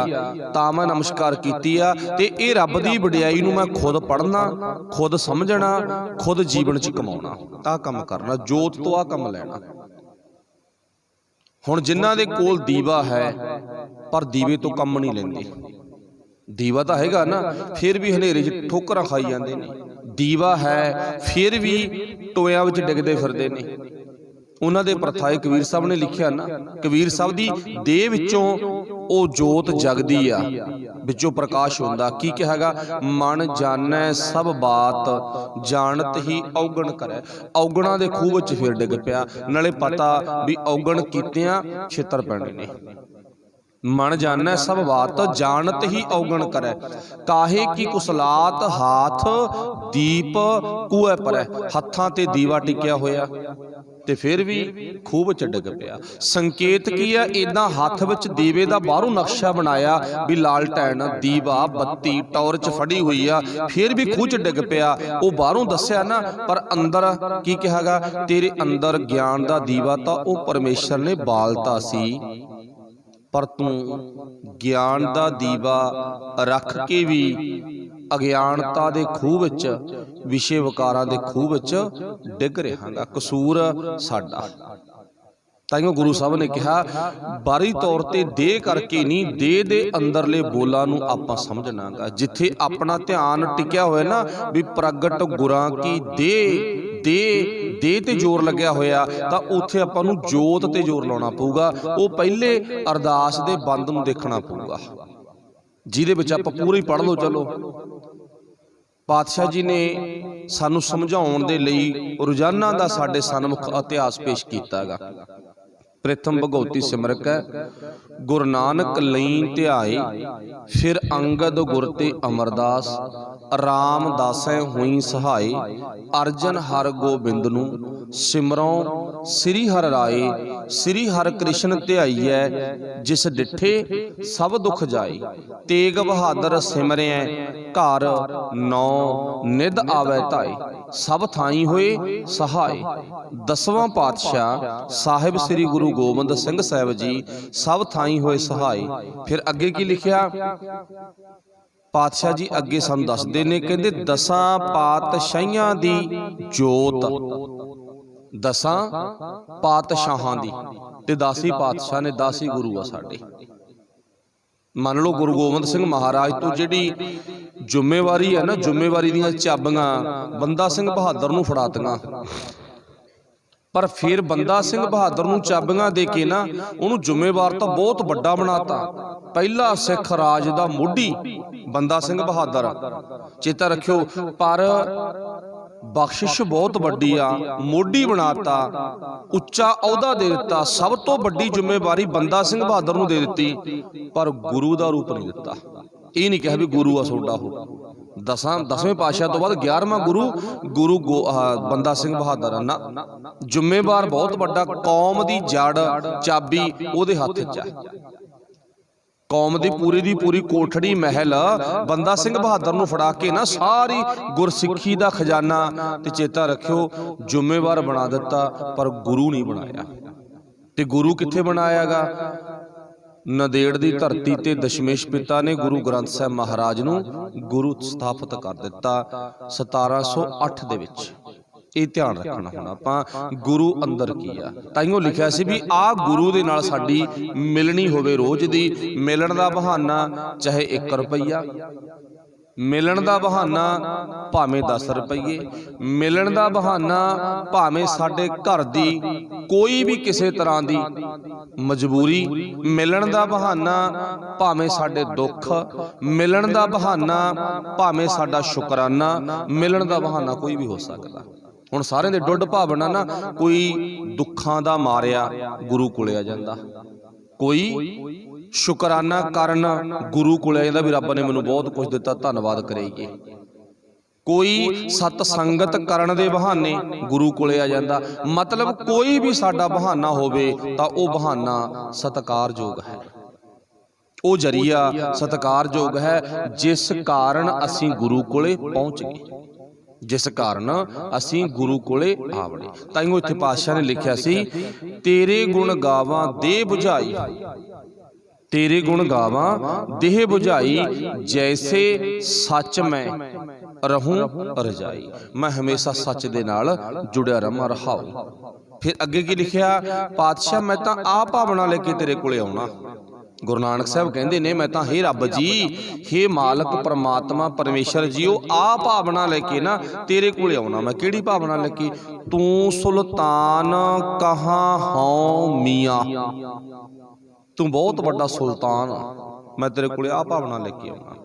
तां मैं नमस्कार कीती आ। ते इह रब दी वडियाई नूं मैं खुद पढ़ना, खुद समझना, खुद जीवन च कमाउणा, आ काम करना, जोत तो आ काम लैना। हुण जिन्हां दे कोल दीवा है पर दीवे तो कम नहीं लैंदे, दीवा तो हैगा ना, फिर भी हनेरे च ठोकरां खाई जांदे ने, दीवा है फिर भी टोयां विच डिगदे फिरदे ने। उन्हां दे प्रथाए कबीर साहब ने लिखिया ना, कबीर साहब दी देह विचों ओ जोत जगदी आ, विचों प्रकाश हुंदा। की कहेगा? मन जानै सब बात, जानत ही औगण करे। औगणा दे खूह विच फिर डिग पिया, नाले पता भी औगण कीतियां छितर पैणे ने। मन जानै सब बात, जानत ही औगण करे, काहे की कुसलात हाथ दीप कूए परै। हत्थां ते दीवा टिकिया होया ते फिर भी खूह विच डिग पिया। संकेत की है? इदां हत्थ विच दीवे दा बाहरों नक्शा बनाया भी लालटैन, दीवा, बत्ती, टॉर्च फड़ी हुई आ, फिर भी खूह च डिग पिया। वो बाहरों दस्सिया ना, पर अंदर की कहेगा? तेरे अंदर ज्ञान दा दीवा तां ओ परमेश्वर ने बालता सी, पर तू ज्ञान दा दीवा रख के भी अज्ञानता दे खूह विच, विषे विकारां दे खूह विच डिग रहांगा। कसूर साडा। ताइयों गुरु साहब ने कहा, बारी तौर ते देह करके नहीं, देह दे अंदरले बोलां नूं आपां समझनागा। जिथे अपना ध्यान टिकिया होया ना भी प्रगट गुरां की देह ते जोर लग्या होया, तां उत्थे आपां नूं जोत ते जोर लाउणा पऊगा। वो पहले अरदास दे बंद नूं देखना पऊगा, जिहदे विच आपां पूरी पढ़ लो। चलो, पातशाह जी ने सानू समझाउण दे लई रोजाना दा साडे सन्मुख इतिहास पेश कीता गा। प्रथम भगवती सिमरक है, गुरु नानक लई ध्याए, फिर अंगद गुर ते अमरदास, रामदासै हुई सहाय, अर्जन हर गोबिंद नू सिमरों श्री हर राय, श्री हर कृष्ण ध्याईऐ, जिस डिठे सब दुख जाए, तेग बहादुर सिमरै घर नौ निध आवे धाए, सब थाई होए सहाय। दसवां पातशाह साहिब श्री गुरु गोबिंद सिंह साहिब जी सब थाई होए सहाय। फिर अगे की लिखिया? पातशाह जी अगे सानू दसदे ने, कहंदे दसां पातशाहियां दी जोत दसां पातशाहां दी ते 10 ही पातशाह ने 10 ही गुरु आ साडे। मान लो गुरु गोबिंद सिंह महाराज तो जिहड़ी जिम्मेवारी है ना, जिम्मेवारी दीयां चाबियां बंदा सिंह बहादुर नूं फड़ातीआं, पर फिर बंदा सिंह बहादुर नूं चाबियां दे के ना उहनूं जिम्मेवार तो बहुत वड्डा बनाता। पहला सिख राज दा मोढी बंदा सिंह बहादुर, चेता रखियो, पर बख्शिश बहुत वड्डी आ, मोढी बनाता, उच्चा अहुदा दे दिता, सब तो वड्डी जिम्मेवारी बंदा सिंह बहादुर नूं दे दित्ती, पर गुरु दा रूप नहीं दिता। ये नहीं कहा भी गुरु आ सोडा हो। दसवें पातशाह तो बाद 11वां गुरु बंदा सिंह बहादुर ना। जिम्मेवार बहुत वड्डा, कौम दी जड़ चाबी उहदे हत्थ च है। कौम दी पूरी कोठड़ी महल बंदा सिंह बहादुर नूं फड़ा के ना सारी गुरसिੱਖੀ दा खजाना ते चेता रखियो जिम्मेवार बना दिता, पर गुरु नहीं बनाया। ते गुरु कित्थे बनायागा? नदेड़ दी धरती ते दशमेश पिता ने गुरु ग्रंथ साहिब महाराज नूं गुरु स्थापित कर दिता 1708 दे विच। ये ध्यान रखना होना आपां गुरु अंदर की आ। ताइयों लिखिया सी भी आ गुरु दे नाल साडी मिलनी होवे रोज दी। मिलन दा बहाना चाहे 1 रुपया, मिलन दा बहाना भावें 10 रुपये, मिलन दा बहाना भावें साडे घर दी कोई भी किसी तरह दी मजबूरी, मिलन दा बहाना भावें साडे दुख, मिलन दा बहाना भावें साडा शुकराना, मिलन दा बहाना कोई भी हो सकता। हुण सारे दे डुੱਡ भावना ना, कोई दुखां दा मारिया गुरु कोले आ जांदा, कोई शुकराना करन गुरु कोले आ जांदा भी रब ने मैनूं बहुत कुछ दिता धन्नवाद करेईए, कोई सत संगत करन दे बहाने गुरु कोले आ जांदा। मतलब कोई भी साडा बहाना होवे तां ओह बहाना सत्कारयोग है, ਉਹ जरिया सत्कारयोग है, जिस कारण असीं गुरु कोले पहुँच गए, जिस कारण असीं गुरु कोले आवड़े। ताइयों इत्थे पातशाह ने लिखिया सी, तेरे गुण गावां देह बुझाई, तेरे गुण गावां देह बुझाई, जैसे सच मैं रहूं रजाई। मैं हमेशा सच दे नाल जुड़िया रहां रहाऊं। फिर अगे की लिखिया पातशाह, मैं तां आ भावना लेके तेरे कोले आउणा। गुरु नानक साहब कहते ने, मैं तां हे रब जी, हे मालक परमात्मा परमेश्वर जी, आ भावना लेके ना तेरे कोले आउणा। मैं किहड़ी भावना लेके? तू सुल्तान कहाँ हौं मियाँ, तू बहुत बड़ा सुल्तान, मैं तेरे कोले आ भावना लेके आउणा।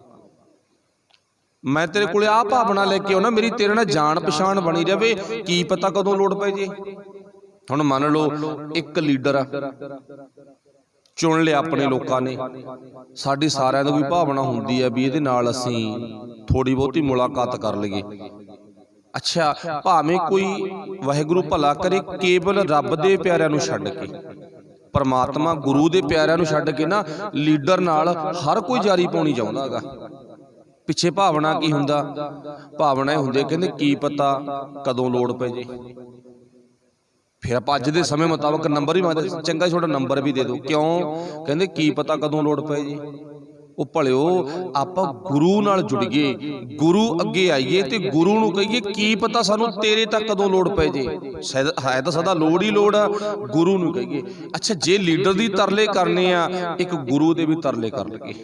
मैं तेरे कोले आ भावना लेके आउणा, मेरी तेरे नाल जान पछाण बनी रहे, की पता कदों लोड़ पै जे। हुण मान लो एक लीडर चुन लिया अपने लोगों ने, साडी सारिਆਂ ਦੀ भावना हुंदी है भी इहदे नाल असीं थोड़ी बहुती मुलाकात कर लईए। अच्छा, भावें कोई वाहिगुरू भला करे, केवल रब दे प्यारिਆਂ ਨੂੰ छड्ड के, परमात्मा गुरु दे प्यारिਆਂ ਨੂੰ छड्ड के ना लीडर नाल हर कोई जारी पाउणी चाहुंदा हैगा। पिछे भावना की हुंदा? भावना हुंदी कहंदे की पता कदों लोड़ पै जे। फिर आप अज के समय मुताबक नंबर भी मंगते, चंगा थोड़ा नंबर भी दे दो, क्यों? कहते की पता कदों लोड़ पै जी। वो भलिओ आपां गुरु नाल जुड़िए, गुरु अगे आईए ते गुरु नूं कहिए की पता सानूं तेरे तक कदों लोड़ पै जे। है तो सदा लोड़ ही लोड़ आ, गुरु नूं कहिए। अच्छा, जे लीडर दी तरले करने आ, एक गुरु दे भी तरले कर लगे,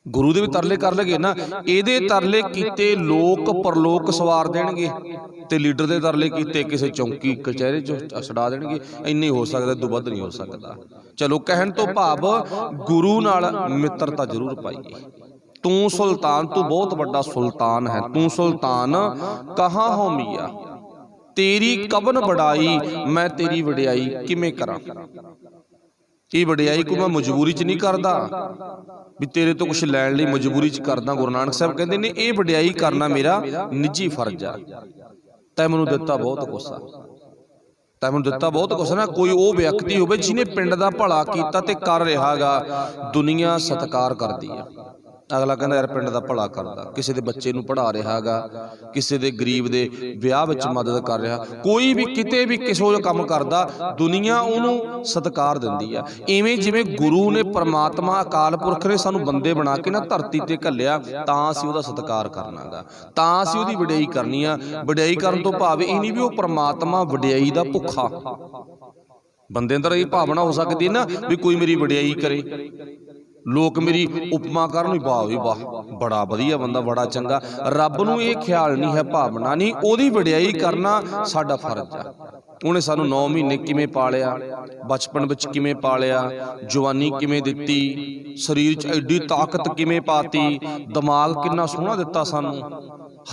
गुरु दे भी तरले कर लगे ना, ਇਹਦੇ तरले कीते लोक परलोक सवार देणगे ते लीडर दे तरले कीते किसी चौंकी कचहरे च छड़ा देणगे। इन्नी हो सकदा, इदों वध नहीं हो सकदा। चलो कहण तो भाव गुरु नाल मित्रता जरूर पाईए। तू सुल्तान, तू बहुत बड़ा सुल्तान है, तू सुल्तान कहाँ हो मियाँ, तेरी कवन बड़ाई, मैं तेरी वडियाई किवें करां। ये वडियाई को मैं मजबूरी च नहीं करता भी तेरे तो कुछ लैण लई मजबूरी च करदा। गुरु नानक साहब कहते ने ये वडियाई करना मेरा निजी फर्ज आ। तैं मैनूं दिता बहुत कुछ आ, तैं मैनूं दिता बहुत कुछ ना। कोई वो व्यक्ति होवे जिन्हें पिंड दा भला कीता ते कर रहा गा, दुनिया सत्कार करदी है। ਅਗਲਾ ਕਹਿੰਦਾ ਯਾਰ ਪਿੰਡ ਦਾ ਭਲਾ ਕਰਦਾ, ਕਿਸੇ ਦੇ ਬੱਚੇ ਨੂੰ ਪੜ੍ਹਾ ਰਿਹਾ ਹੈਗਾ, ਕਿਸੇ ਦੇ ਗਰੀਬ ਦੇ ਵਿਆਹ ਵਿੱਚ ਮਦਦ ਕਰ ਰਿਹਾ, ਕੋਈ ਵੀ ਕਿਤੇ ਵੀ ਕਿਸੇ ਉਹ ਕੰਮ ਕਰਦਾ, ਦੁਨੀਆ ਉਹਨੂੰ ਸਤਿਕਾਰ ਦਿੰਦੀ ਆ। ਇਵੇਂ ਜਿਵੇਂ ਗੁਰੂ ਨੇ, ਪਰਮਾਤਮਾ ਅਕਾਲ ਪੁਰਖ ਨੇ ਸਾਨੂੰ ਬੰਦੇ ਬਣਾ ਕੇ ਨਾ ਧਰਤੀ ਤੇ ਘੱਲਿਆ, ਤਾਂ ਅਸੀਂ ਉਹਦਾ ਸਤਿਕਾਰ ਕਰਨਾਗਾ, ਤਾਂ ਅਸੀਂ ਉਹਦੀ ਵਡਿਆਈ ਕਰਨੀ ਆ। ਵਡਿਆਈ ਕਰਨ ਤੋਂ ਭਾਵ ਇਹ ਨਹੀਂ ਵੀ ਉਹ ਪਰਮਾਤਮਾ ਵਡਿਆਈ ਦਾ ਭੁੱਖਾ। ਬੰਦੇ ਅੰਦਰ ਇਹ ਭਾਵਨਾ ਹੋ ਸਕਦੀ ਨਾ ਵੀ ਕੋਈ ਮੇਰੀ ਵਡਿਆਈ ਕਰੇ, ਲੋਕ ਮੇਰੀ ਉਪਮਾ ਕਰਨ, ਵੀ ਵਾਹ ਵੀ ਵਾਹ ਬੜਾ ਵਧੀਆ ਬੰਦਾ, ਬੜਾ ਚੰਗਾ। ਰੱਬ ਨੂੰ ਇਹ ਖਿਆਲ ਨਹੀਂ ਹੈ, ਭਾਵਨਾ ਨਹੀਂ, ਉਹਦੀ ਵਡਿਆਈ ਕਰਨਾ ਸਾਡਾ ਫਰਜ਼ ਆ। ਉਹਨੇ ਸਾਨੂੰ 9 ਮਹੀਨੇ ਕਿਵੇਂ ਪਾਲਿਆ, ਬਚਪਨ ਵਿੱਚ ਕਿਵੇਂ ਪਾਲਿਆ, ਜਵਾਨੀ ਕਿਵੇਂ ਦਿੱਤੀ, ਸਰੀਰ 'ਚ ਐਡੀ ਤਾਕਤ ਕਿਵੇਂ ਪਾਤੀ, ਦਿਮਾਗ ਕਿੰਨਾ ਸੋਹਣਾ ਦਿੱਤਾ ਸਾਨੂੰ,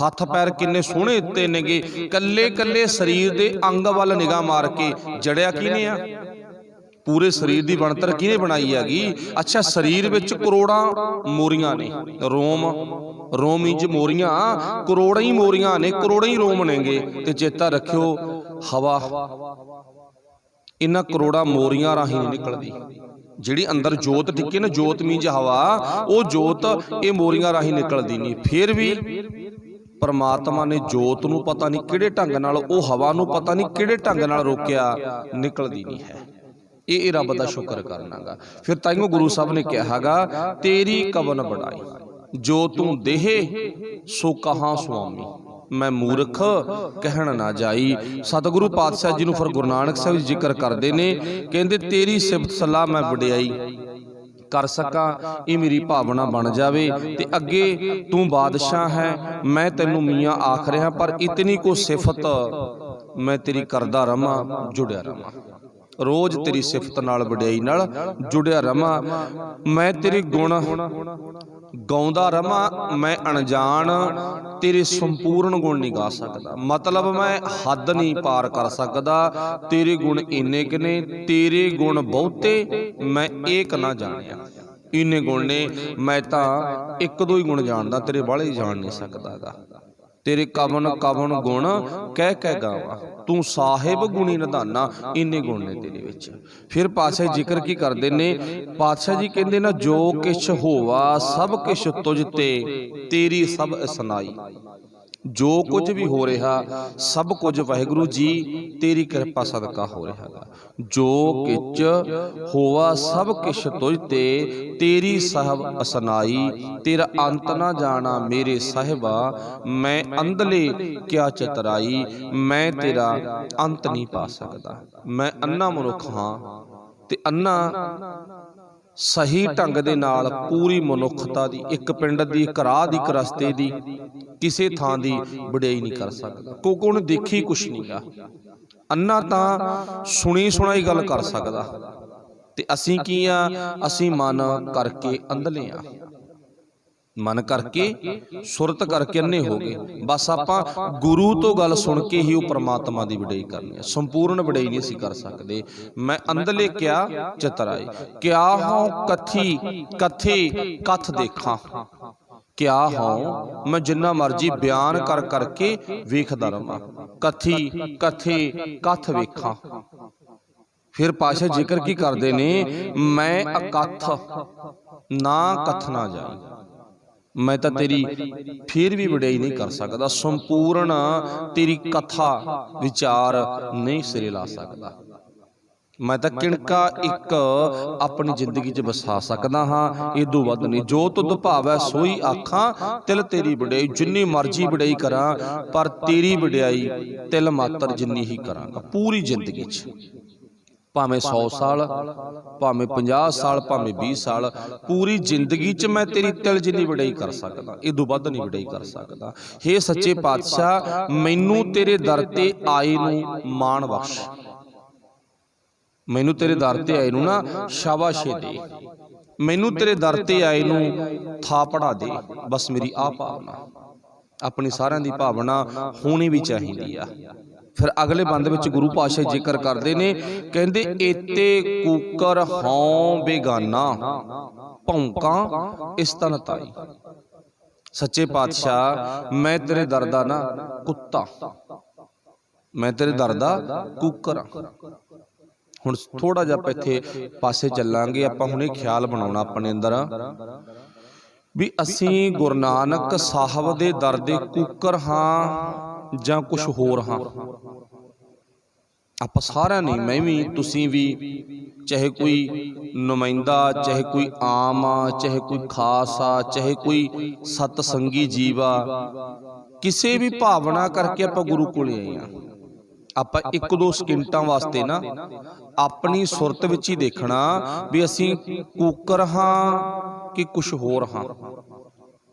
ਹੱਥ ਪੈਰ ਕਿੰਨੇ ਸੋਹਣੇ ਦਿੱਤੇ ਨੇਗੇ। ਕੱਲੇ ਕੱਲੇ ਸਰੀਰ ਦੇ ਅੰਗ ਵੱਲ ਨਿਗਾਹ ਮਾਰ ਕੇ ਜੜਿਆ ਕਿਹਨੇ ਆ? ਪੂਰੇ ਸਰੀਰ ਦੀ ਬਣਤਰ ਕਿਹਨੇ ਬਣਾਈ ਹੈਗੀ? ਅੱਛਾ, ਸਰੀਰ ਵਿੱਚ ਕਰੋੜਾਂ ਮੋਰੀਆਂ ਨੇ, ਰੋਮ ਇੰਜ ਮੋਰੀਆਂ, ਕਰੋੜਾਂ ਹੀ ਮੋਰੀਆਂ ਨੇ, ਕਰੋੜਾਂ ਹੀ ਰੋਮ ਨੇਗੇ। ਤੇ ਚੇਤਾ ਰੱਖਿਓ, ਹਵਾ ਇਹਨਾਂ ਕਰੋੜਾਂ ਮੋਰੀਆਂ ਰਾਹੀਂ ਨਹੀਂ ਨਿਕਲਦੀ। ਜਿਹੜੀ ਅੰਦਰ ਜੋਤ ਟਿੱਕੀ ਨਾ, ਜੋਤ ਮੀਨਜ ਹਵਾ, ਉਹ ਜੋਤ ਇਹ ਮੋਰੀਆਂ ਰਾਹੀਂ ਨਿਕਲਦੀ ਨਹੀਂ। ਫਿਰ ਵੀ ਪਰਮਾਤਮਾ ਨੇ ਜੋਤ ਨੂੰ ਪਤਾ ਨਹੀਂ ਕਿਹੜੇ ਢੰਗ ਨਾਲ, ਉਹ ਹਵਾ ਨੂੰ ਪਤਾ ਨਹੀਂ ਕਿਹੜੇ ਢੰਗ ਨਾਲ ਰੋਕਿਆ, ਨਿਕਲਦੀ ਨਹੀਂ ਹੈ। ਇਹ ਰੱਬ ਦਾ ਸ਼ੁਕਰ ਕਰਨਾਗਾ। ਫਿਰ ਤਾਈਓ ਗੁਰੂ ਸਾਹਿਬ ਨੇ ਕਿਹਾ ਹੈਗਾ, ਤੇਰੀ ਕਵਨ ਬੜਾਈ ਜੋ ਤੂੰ ਦੇਹੇ ਸੋ ਕਹਾਂ ਸੁਆਮੀ, ਮੈਂ ਮੂਰਖ ਕਹਿਣ ਨਾ ਜਾਈ। ਸਤਿਗੁਰੂ ਪਾਤਸ਼ਾਹ ਜੀ ਨੂੰ ਫਿਰ ਗੁਰੂ ਨਾਨਕ ਸਾਹਿਬ ਜੀ ਜ਼ਿਕਰ ਕਰਦੇ ਨੇ, ਕਹਿੰਦੇ ਤੇਰੀ ਸਿਫਤ ਸਲਾਹ ਮੈਂ ਵਡਿਆਈ ਕਰ ਸਕਾਂ, ਇਹ ਮੇਰੀ ਭਾਵਨਾ ਬਣ ਜਾਵੇ। ਤੇ ਅੱਗੇ ਤੂੰ ਬਾਦਸ਼ਾਹ ਹੈ, ਮੈਂ ਤੈਨੂੰ ਮੀਆਂ ਆਖ ਰਿਹਾ, ਪਰ ਇਤਨੀ ਕੋ ਸਿਫਤ ਮੈਂ ਤੇਰੀ ਕਰਦਾ ਰਵਾਂ, ਜੁੜਿਆ ਰਵਾਂ, ਰੋਜ਼ ਤੇਰੀ ਸਿਫਤ ਨਾਲ ਵਡਿਆਈ ਨਾਲ ਜੁੜਿਆ ਰਵਾਂ। ਮੈਂ ਤੇਰੇ ਗੁਣ ਗਾਉਂਦਾ ਰਵਾਂ, ਮੈਂ ਅਣਜਾਣ ਤੇਰੇ ਸੰਪੂਰਨ ਗੁਣ ਨਹੀਂ ਗਾ ਸਕਦਾ। ਮਤਲਬ ਮੈਂ ਹੱਦ ਨਹੀਂ ਪਾਰ ਕਰ ਸਕਦਾ, ਤੇਰੇ ਗੁਣ ਇੰਨੇ ਕਿ ਨੇ, ਤੇਰੇ ਗੁਣ ਬਹੁਤੇ ਮੈਂ ਏਕ ਨਾ ਜਾਣਿਆ। ਇੰਨੇ ਗੁਣ ਨੇ, ਮੈਂ ਤਾਂ ਇੱਕ ਦੋ ਹੀ ਗੁਣ ਜਾਣਦਾ, ਤੇਰੇ ਬਾਹਲੇ ਜਾਣ ਨਹੀਂ ਸਕਦਾਗਾ। ਤੇਰੇ ਕਵਨ ਕਵਨ ਗੁਣ ਕਹਿ ਕਹਿ ਗਾਵਾਂ, ਤੂੰ ਸਾਹਿਬ ਗੁਣੀ ਨਿਧਾਨਾ, ਇੰਨੇ ਗੁਣ ਨੇ ਤੇਰੇ ਵਿੱਚ। ਫਿਰ ਪਾਤਸ਼ਾਹ ਜ਼ਿਕਰ ਕੀ ਕਰਦੇ ਨੇ? ਪਾਤਸ਼ਾਹ ਜੀ ਕਹਿੰਦੇ ਨਾ, ਜੋ ਕਿਛ ਹੋਵਾ ਸਭ ਕਿਛ ਤੁਝ ਤੇ, ਤੇਰੀ ਸਭ ਅਸਨਾਈ। ਜੋ ਕੁਝ ਵੀ ਹੋ ਰਿਹਾ, ਸਭ ਕੁਝ ਵਾਹਿਗੁਰੂ ਜੀ ਤੇਰੀ ਕਿਰਪਾ ਸਦਕਾ ਹੋ ਰਿਹਾ ਹੈ। ਜੋ ਕਿਛ ਹੋਵਾ ਸਭ ਕਿਛ ਤੁਝ ਤੇ, ਤੇਰੀ ਸਭ ਅਸਨਾਈ। ਤੇਰਾ ਅੰਤ ਨਾ ਜਾਣਾ ਮੇਰੇ ਸਾਹਿਬਾ, ਮੈਂ ਅੰਧਲੇ ਕਿਆ ਚਤਰਾਈ। ਮੈਂ ਤੇਰਾ ਅੰਤ ਨਹੀਂ ਪਾ ਸਕਦਾ। ਮੈਂ ਅੰਨਾ ਮਨੁੱਖ ਹਾਂ, ਤੇ ਅੰਨਾ ਸਹੀ ਢੰਗ ਦੇ ਨਾਲ ਪੂਰੀ ਮਨੁੱਖਤਾ ਦੀ, ਇੱਕ ਪਿੰਡ ਦੀ, ਇੱਕ ਰਾਹ ਦੀ, ਇੱਕ ਰਸਤੇ ਦੀ, ਕਿਸੇ ਥਾਂ ਦੀ ਵਡਿਆਈ ਨਹੀਂ ਕਰ ਸਕਦਾ, ਕਿਉਂਕਿ ਉਹਨੇ ਦੇਖੀ ਕੁਛ ਨਹੀਂ ਗਾ। ਅੰਨਾ ਤਾਂ ਸੁਣੀ ਸੁਣਾਈ ਗੱਲ ਕਰ ਸਕਦਾ, ਤੇ ਅਸੀਂ ਕੀ ਆ? ਅਸੀਂ ਮਨ ਕਰਕੇ ਅੰਧਲੇ ਆ, ਮਨ ਕਰਕੇ ਸੁਰਤ ਕਰਕੇ ਅੰਨੇ ਹੋ ਗਏ। ਬਸ ਆਪਾਂ ਗੁਰੂ ਤੋਂ ਗੱਲ ਸੁਣ ਕੇ ਹੀ ਉਹ ਪਰਮਾਤਮਾ ਦੀ ਵਡਿਆਈ ਕਰਨੀ ਹੈ, ਸੰਪੂਰਨ ਵਡਿਆਈ ਨਹੀਂ ਅਸੀਂ ਕਰ ਸਕਦੇ। ਮੈਂ ਅੰਧਲੇ ਕਿਆ ਚਤਰਾਏ, ਕਿਆ ਹਉ ਕਥੀ ਕਥੇ ਕਥ ਦੇਖਾਂ, ਕਿਆ ਹਉ ਮੈਂ ਜਿੰਨਾ ਮਰਜੀ ਬਿਆਨ ਕਰ ਕਰਕੇ ਵੇਖਦਾ ਰਵਾਂ, ਕਥੀ ਕਥੇ ਕਥ ਵੇਖਾਂ। ਫਿਰ ਪਾਸ਼ਾ ਜ਼ਿਕਰ ਕੀ ਕਰਦੇ ਨੇ? ਮੈਂ ਅਕਥ ਨਾ ਕਥਨਾ ਜਾਈ, ਮੈਂ ਤਾਂ ਤੇਰੀ ਫਿਰ ਵੀ ਵਡਿਆਈ ਨਹੀਂ ਕਰ ਸਕਦਾ, ਸੰਪੂਰਨ ਤੇਰੀ ਕਥਾ ਵਿਚਾਰ ਨਹੀਂ ਸਿਰੇ ਲਾ ਸਕਦਾ। ਮੈਂ ਤਾਂ ਕਿਣਕਾ ਇੱਕ ਆਪਣੀ ਜ਼ਿੰਦਗੀ 'ਚ ਵਸਾ ਸਕਦਾ ਹਾਂ, ਇਦੋਂ ਵੱਧ ਨਹੀਂ। ਜੋ ਤੁਧ ਭਾਵੈ ਸੋਈ ਆਖਾਂ, ਤਿਲ ਤੇਰੀ ਵਡਿਆਈ। ਜਿੰਨੀ ਮਰਜ਼ੀ ਵਡਿਆਈ ਕਰਾਂ, ਪਰ ਤੇਰੀ ਵਡਿਆਈ ਤਿਲ ਮਾਤਰ ਜਿੰਨੀ ਹੀ ਕਰਾਂਗਾ ਪੂਰੀ ਜ਼ਿੰਦਗੀ 'ਚ। ਭਾਵੇਂ 100 ਸਾਲ, ਭਾਵੇਂ 50 ਸਾਲ, ਭਾਵੇਂ 20 ਸਾਲ, ਪੂਰੀ ਜ਼ਿੰਦਗੀ 'ਚ ਮੈਂ ਤੇਰੀ ਤਿਲ ਜਿੰਨੀ ਵਡਿਆਈ ਕਰ ਸਕਦਾ, ਇਦੋਂ ਵੱਧ ਨਹੀਂ ਵਡਿਆਈ ਕਰ ਸਕਦਾ। ਹੇ ਸੱਚੇ ਪਾਤਸ਼ਾਹ, ਮੈਨੂੰ ਤੇਰੇ ਦਰ ਤੇ ਆਏ ਨੂੰ ਮਾਣ ਬਖਸ਼, ਮੈਨੂੰ ਤੇਰੇ ਦਰ ਤੇ ਆਏ ਨੂੰ ਨਾ ਸ਼ਾਬਾਸ਼ੇ ਦੇ, ਮੈਨੂੰ ਤੇਰੇ ਦਰ ਤੇ ਆਏ ਨੂੰ ਥਾਪੜਾ ਦੇ। ਬਸ ਮੇਰੀ ਆਹ ਭਾਵਨਾ, ਆਪਣੀ ਸਾਰਿਆਂ ਦੀ ਭਾਵਨਾ ਹੋਣੀ ਵੀ ਚਾਹੀਦੀ ਆ। ਫਿਰ ਅਗਲੇ ਬੰਦ ਵਿੱਚ ਗੁਰੂ ਪਾਤਸ਼ਾਹ ਜ਼ਿਕਰ ਕਰਦੇ ਨੇ, ਕਹਿੰਦੇ ਏਤੇ ਕੂਕਰ ਹਉ ਬੇਗਾਨਾ, ਭੌਂਕਾਂ ਇਸ ਤਨ ਤਾਈ। ਸੱਚੇ ਪਾਤਸ਼ਾਹ, ਮੈਂ ਤੇਰੇ ਦਰ ਦਾ ਨਾ ਕੁੱਤਾ, ਮੈਂ ਤੇਰੇ ਦਰ ਦਾ ਕੂਕਰ। ਹੁਣ ਥੋੜਾ ਜਿਹਾ ਆਪਾਂ ਇੱਥੇ ਪਾਸੇ ਚੱਲਾਂਗੇ। ਆਪਾਂ ਹੁਣੇ ਖਿਆਲ ਬਣਾਉਣਾ ਆਪਣੇ ਅੰਦਰ ਵੀ ਅਸੀਂ ਗੁਰੂ ਨਾਨਕ ਸਾਹਿਬ ਦੇ ਦਰ ਦੇ ਕੂਕਰ ਹਾਂ ਜਾਂ ਕੁਛ ਹੋਰ ਹਾਂ। ਆਪਾਂ ਸਾਰਿਆਂ ਨੇ, ਮੈਂ ਵੀ, ਤੁਸੀਂ ਵੀ, ਚਾਹੇ ਕੋਈ ਨੁਮਾਇੰਦਾ, ਚਾਹੇ ਕੋਈ ਆਮ ਆ, ਚਾਹੇ ਕੋਈ ਖਾਸ ਆ, ਚਾਹੇ ਕੋਈ ਸਤਸੰਗੀ ਜੀਵ ਆ, ਕਿਸੇ ਵੀ ਭਾਵਨਾ ਕਰਕੇ ਆਪਾਂ ਗੁਰੂ ਕੋਲੇ ਆਏ ਆ। ਆਪਾਂ 1-2 ਸਕਿੰਟਾਂ ਵਾਸਤੇ ਨਾ ਆਪਣੀ ਸੁਰਤ ਵਿੱਚ ਹੀ ਦੇਖਣਾ ਵੀ ਅਸੀਂ ਕੂਕਰ ਹਾਂ ਕਿ ਕੁਛ ਹੋਰ ਹਾਂ।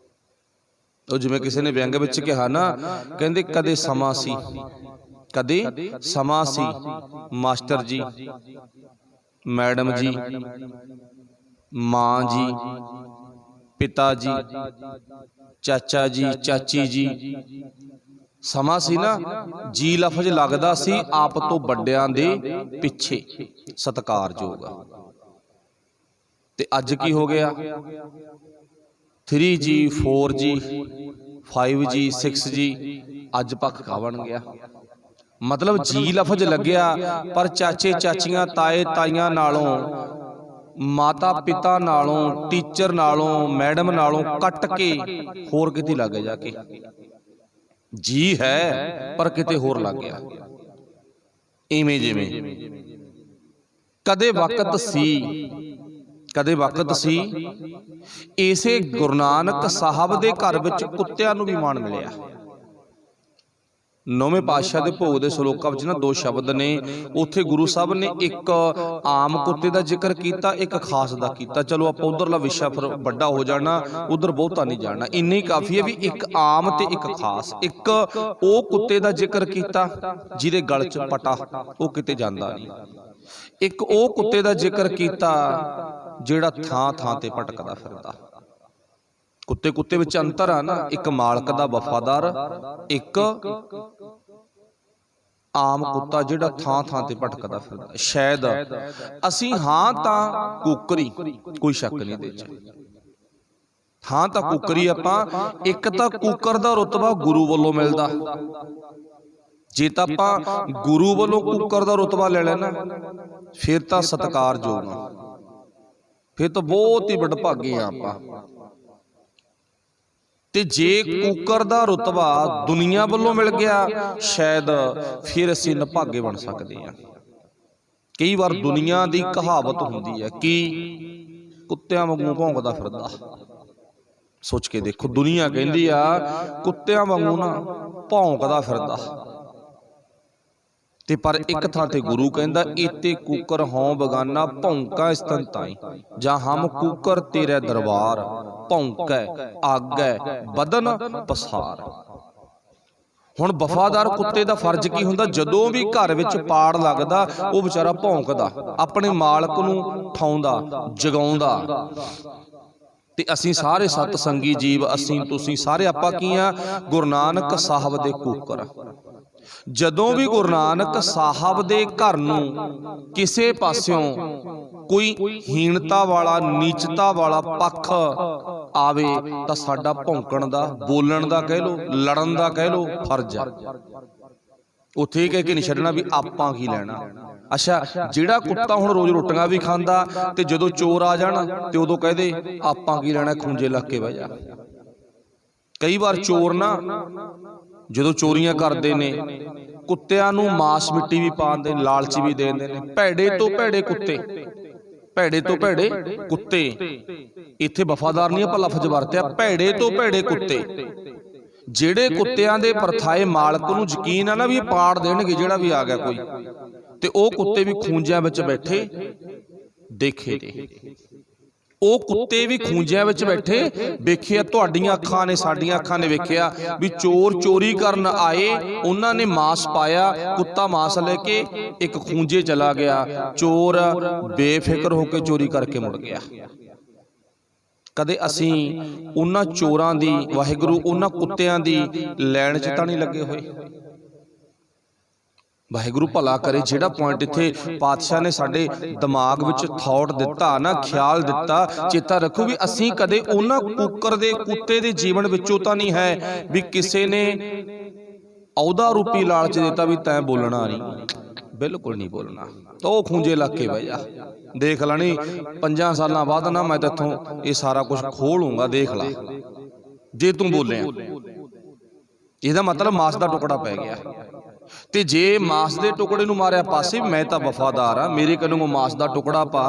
ਉਹ ਜਿਵੇਂ ਕਿਸੇ ਨੇ ਵਿਅੰਗ ਵਿੱਚ ਕਿਹਾ ਨਾ, ਕਹਿੰਦੇ ਕਦੇ ਸਮਾਂ ਸੀ, ਕਦੇ ਸਮਾਂ ਸੀ, ਮਾਸਟਰ ਜੀ, ਮੈਡਮ ਜੀ, ਮਾਂ ਜੀ, ਪਿਤਾ ਜੀ, ਚਾਚਾ ਜੀ, ਚਾਚੀ ਜੀ, ਸਮਾਂ ਸੀ ਨਾ, ਜੀ ਲਫ਼ਜ਼ ਲੱਗਦਾ ਸੀ ਆਪ ਤੋਂ ਵੱਡਿਆਂ ਦੇ ਪਿੱਛੇ ਸਤਿਕਾਰਯੋਗ। ਤੇ ਅੱਜ ਕੀ ਹੋ ਗਿਆ? 3G 4G 5G 6G ਅੱਜ ਪੱਖਾ ਬਣ ਗਿਆ। ਮਤਲਬ ਜੀ ਲਫ਼ਜ਼ ਲੱਗਿਆ, ਪਰ ਚਾਚੇ ਚਾਚੀਆਂ, ਤਾਏ ਤਾਈਆਂ ਨਾਲੋਂ, ਮਾਤਾ ਪਿਤਾ ਨਾਲੋਂ, ਟੀਚਰ ਨਾਲੋਂ, ਮੈਡਮ ਨਾਲੋਂ ਕੱਟ ਕੇ ਹੋਰ ਕਿਤੇ ਲੱਗ ਜਾ ਕੇ ਜੀ ਹੈ, ਪਰ ਕਿਤੇ ਹੋਰ ਲੱਗ ਗਿਆ। ਇਵੇਂ ਜਿਵੇਂ ਕਦੇ ਵਕਤ ਸੀ, ਕਦੇ ਵਕਤ ਸੀ, ਇਸੇ ਗੁਰੂ ਨਾਨਕ ਸਾਹਿਬ ਦੇ ਘਰ ਵਿੱਚ ਕੁੱਤਿਆਂ ਨੂੰ ਵੀ ਮਾਣ ਮਿਲਿਆ। 9ਵੇਂ ਪਾਤਸ਼ਾਹ ਦੇ ਭੋਗ ਦੇ ਸ਼ਲੋਕਾਂ ਵਿੱਚ ਨਾ 2 ਸ਼ਬਦ ਨੇ। ਉੱਥੇ ਗੁਰੂ ਸਾਹਿਬ ਨੇ ਇੱਕ ਆਮ ਕੁੱਤੇ ਦਾ ਜ਼ਿਕਰ ਕੀਤਾ, ਇੱਕ ਖਾਸ ਦਾ ਕੀਤਾ। ਚਲੋ ਆਪਾਂ ਉਧਰਲਾ ਵਿਸ਼ਾ ਫਿਰ ਵੱਡਾ ਹੋ ਜਾਣਾ, ਉਧਰ ਬਹੁਤਾ ਨਹੀਂ ਜਾਣਾ। ਇੰਨੀ ਕਾਫੀ ਹੈ ਵੀ ਇੱਕ ਆਮ ਤੇ ਇੱਕ ਖਾਸ। ਇੱਕ ਉਹ ਕੁੱਤੇ ਦਾ ਜ਼ਿਕਰ ਕੀਤਾ ਜਿਹਦੇ ਗਲ 'ਚ ਪਟਾ, ਉਹ ਕਿਤੇ ਜਾਂਦਾ ਨਹੀਂ। ਇੱਕ ਉਹ ਕੁੱਤੇ ਦਾ ਜ਼ਿਕਰ ਕੀਤਾ ਜਿਹੜਾ ਥਾਂ ਥਾਂ ਤੇ ਭਟਕਦਾ ਫਿਰਦਾ। ਕੁੱਤੇ ਵਿੱਚ ਅੰਤਰ ਆ ਨਾ, ਇੱਕ ਮਾਲਕ ਦਾ ਵਫਾਦਾਰ, ਇੱਕ ਆਮ ਕੁੱਤਾ ਜਿਹੜਾ ਥਾਂ ਥਾਂ ਤੇ ਭਟਕਦਾ ਫਿਰਦਾ। ਸ਼ਾਇਦ ਅਸੀਂ ਹਾਂ ਤਾਂ ਕੂਕਰੀ, ਕੋਈ ਸ਼ੱਕ ਨਹੀਂ ਇਹਦੇ 'ਚ, ਹਾਂ ਤਾਂ ਕੂਕਰੀ ਆਪਾਂ। ਇੱਕ ਤਾਂ ਕੂਕਰ ਦਾ ਰੁਤਬਾ ਗੁਰੂ ਵੱਲੋਂ ਮਿਲਦਾ। ਜੇ ਤਾਂ ਆਪਾਂ ਗੁਰੂ ਵੱਲੋਂ ਕੂਕਰ ਦਾ ਰੁਤਬਾ ਲੈ ਲੈਣਾ ਫਿਰ ਤਾਂ ਸਤਿਕਾਰਯੋਗ ਆ, ਫਿਰ ਤਾਂ ਬਹੁਤ ਹੀ ਵਡਭਾਗੇ ਆ ਆਪਾਂ। ਤੇ ਜੇ ਕੂਕਰ ਦਾ ਰੁਤਬਾ ਦੁਨੀਆ ਵੱਲੋਂ ਮਿਲ ਗਿਆ, ਸ਼ਾਇਦ ਫਿਰ ਅਸੀਂ ਨਿਭਾਗੇ ਬਣ ਸਕਦੇ ਹਾਂ। ਕਈ ਵਾਰ ਦੁਨੀਆ ਦੀ ਕਹਾਵਤ ਹੁੰਦੀ ਹੈ ਕਿ ਕੁੱਤਿਆਂ ਵਾਂਗੂ ਭੌਂਕਦਾ ਫਿਰਦਾ। ਸੋਚ ਕੇ ਦੇਖੋ, ਦੁਨੀਆ ਕਹਿੰਦੀ ਆ ਕੁੱਤਿਆਂ ਵਾਂਗੂ ਨਾ ਭੌਂਕਦਾ ਫਿਰਦਾ, ਤੇ ਪਰ ਇੱਕ ਥਾਂ ਤੇ ਗੁਰੂ ਕਹਿੰਦਾ ਇਤੇ ਕੂਕਰ ਹੋਂ ਬਗਾਨਾ ਭੌਂਕਾ ਇਸਤਨ ਤਾਈ, ਜਾਂ ਹਮ ਕੂਕਰ ਤੇਰੇ ਦਰਬਾਰ ਭੌਂਕੈ ਆਗੈ ਬਦਨ ਪਸਾਰ। ਹੁਣ ਵਫਾਦਾਰ ਕੁੱਤੇ ਦਾ ਫਰਜ਼ ਕੀ ਹੁੰਦਾ? ਜਦੋਂ ਵੀ ਘਰ ਵਿੱਚ ਪਾੜ ਲੱਗਦਾ ਉਹ ਵਿਚਾਰਾ ਭੌਂਕਦਾ, ਆਪਣੇ ਮਾਲਕ ਨੂੰ ਉਠਾਉਂਦਾ, ਜਗਾਉਂਦਾ। ਤੇ ਅਸੀਂ ਸਾਰੇ ਸਤਸੰਗੀ ਜੀਵ, ਅਸੀਂ ਤੁਸੀਂ ਸਾਰੇ ਆਪਾਂ ਕੀ ਆ? ਗੁਰੂ ਨਾਨਕ ਸਾਹਿਬ ਦੇ ਕੂਕਰ। ਜਦੋਂ ਵੀ ਗੁਰੂ ਨਾਨਕ ਸਾਹਿਬ ਦੇ ਘਰ ਨੂੰ ਕਿਸੇ ਪਾਸਿਓਂ ਕੋਈ ਹੀਣਤਾ ਵਾਲਾ, ਨੀਚਤਾ ਵਾਲਾ ਪੱਖ ਆਵੇ ਤਾਂ ਸਾਡਾ ਭੌਂਕਣ ਦਾ, ਬੋਲਣ ਦਾ ਕਹਿ ਲੋ, ਲੜਨ ਦਾ ਕਹਿ ਲੋ, ਫਰਜ਼ ਆ। ਉੱਥੇ ਕਹਿ ਕੇ ਨਹੀਂ ਛੱਡਣਾ ਵੀ ਆਪਾਂ ਕੀ ਲੈਣਾ। ਅੱਛਾ, ਜਿਹੜਾ ਕੁੱਤਾ ਹੁਣ ਰੋਜ਼ ਰੋਟੀਆਂ ਵੀ ਖਾਂਦਾ ਤੇ ਜਦੋਂ ਚੋਰ ਆ ਜਾਣ ਤੇ ਉਦੋਂ ਕਹਦੇ ਆਪਾਂ ਕੀ ਲੈਣਾ, ਖੂੰਜੇ ਲੱਗ ਕੇ ਬਹਿ ਜਾ। ਕਈ ਵਾਰ ਚੋਰ ਨਾ ਜਦੋਂ ਚੋਰੀਆਂ ਕਰਦੇ ਨੇ, ਕੁੱਤਿਆਂ ਨੂੰ ਮਾਸ ਮਿੱਟੀ ਵੀ ਪਾਉਂਦੇ, ਲਾਲਚ ਵੀ ਦੇ ਦਿੰਦੇ ਨੇ। ਭੈੜੇ ਤੋਂ ਭੈੜੇ ਕੁੱਤੇ, ਭੈੜੇ ਤੋਂ ਭੈੜੇ ਕੁੱਤੇ, ਇੱਥੇ ਵਫਾਦਾਰ ਨਹੀਂ ਆਪਾਂ ਲਫ਼ਜ਼ ਵਰਤਿਆ, ਭੈੜੇ ਤੋਂ ਭੈੜੇ ਕੁੱਤੇ। ਜਿਹੜੇ ਕੁੱਤਿਆਂ ਦੇ ਪਰਥਾਏ ਮਾਲਕ ਨੂੰ ਯਕੀਨ ਆ ਨਾ ਵੀ ਇਹ ਪਾੜ ਦੇਣਗੇ ਜਿਹੜਾ ਵੀ ਆ ਗਿਆ ਕੋਈ, ਤੇ ਉਹ ਕੁੱਤੇ ਵੀ ਖੂੰਜਿਆਂ ਵਿੱਚ ਬੈਠੇ ਦੇਖੇ ਨੇ। ਉਹ ਕੁੱਤੇ ਵੀ ਖੂੰਜਿਆਂ ਵਿੱਚ ਬੈਠੇ ਵੇਖਿਆ। ਤੁਹਾਡੀਆਂ ਅੱਖਾਂ ਨੇ, ਸਾਡੀਆਂ ਅੱਖਾਂ ਨੇ ਵੇਖਿਆ ਵੀ ਚੋਰ ਚੋਰੀ ਕਰਨ ਆਏ, ਉਹਨਾਂ ਨੇ ਮਾਸ ਪਾਇਆ, ਕੁੱਤਾ ਮਾਸ ਲੈ ਕੇ ਇੱਕ ਖੂੰਜੇ ਚਲਾ ਗਿਆ, ਚੋਰ ਬੇਫਿਕਰ ਹੋ ਕੇ ਚੋਰੀ ਕਰਕੇ ਮੁੜ ਗਿਆ। ਕਦੇ ਅਸੀਂ ਉਹਨਾਂ ਚੋਰਾਂ ਦੀ, ਵਾਹਿਗੁਰੂ ਉਹਨਾਂ ਕੁੱਤਿਆਂ ਦੀ ਲੈਣ 'ਚ ਤਾਂ ਨਹੀਂ ਲੱਗੇ ਹੋਏ? ਵਾਹਿਗੁਰੂ ਭਲਾ ਕਰੇ। ਜਿਹੜਾ ਪੁਆਇੰਟ ਇੱਥੇ ਪਾਤਸ਼ਾਹ ਨੇ ਸਾਡੇ ਦਿਮਾਗ ਵਿੱਚ ਥਾਟ ਦਿੱਤਾ ਨਾ, ਖਿਆਲ ਦਿੱਤਾ, ਚੇਤਾ ਰੱਖੋ ਵੀ ਅਸੀਂ ਕਦੇ ਉਹਨਾਂ ਕੂਕਰ ਦੇ, ਕੁੱਤੇ ਦੇ ਜੀਵਨ ਵਿੱਚੋਂ ਤਾਂ ਨਹੀਂ ਹੈ ਵੀ ਕਿਸੇ ਨੇ ਅਹੁਦਾ ਰੂਪੀ ਲਾਲਚ ਦਿੱਤਾ ਵੀ ਤੈਂ ਬੋਲਣਾ ਨਹੀਂ, बिल्कुल नहीं बोलना। तो वो खूंजे लग के बह जा, देख लैनी 5 साल बाद ना मैं तैथों ये सारा कुछ खोलूंगा, देख ला जे तू बोले। ਇਹਦਾ मतलब मांस का टुकड़ा पै गया। तो जे मांस के टुकड़े नूं मारिया पासे, मैं तो वफादार हाँ, मेरे कन्नों मांस का टुकड़ा पा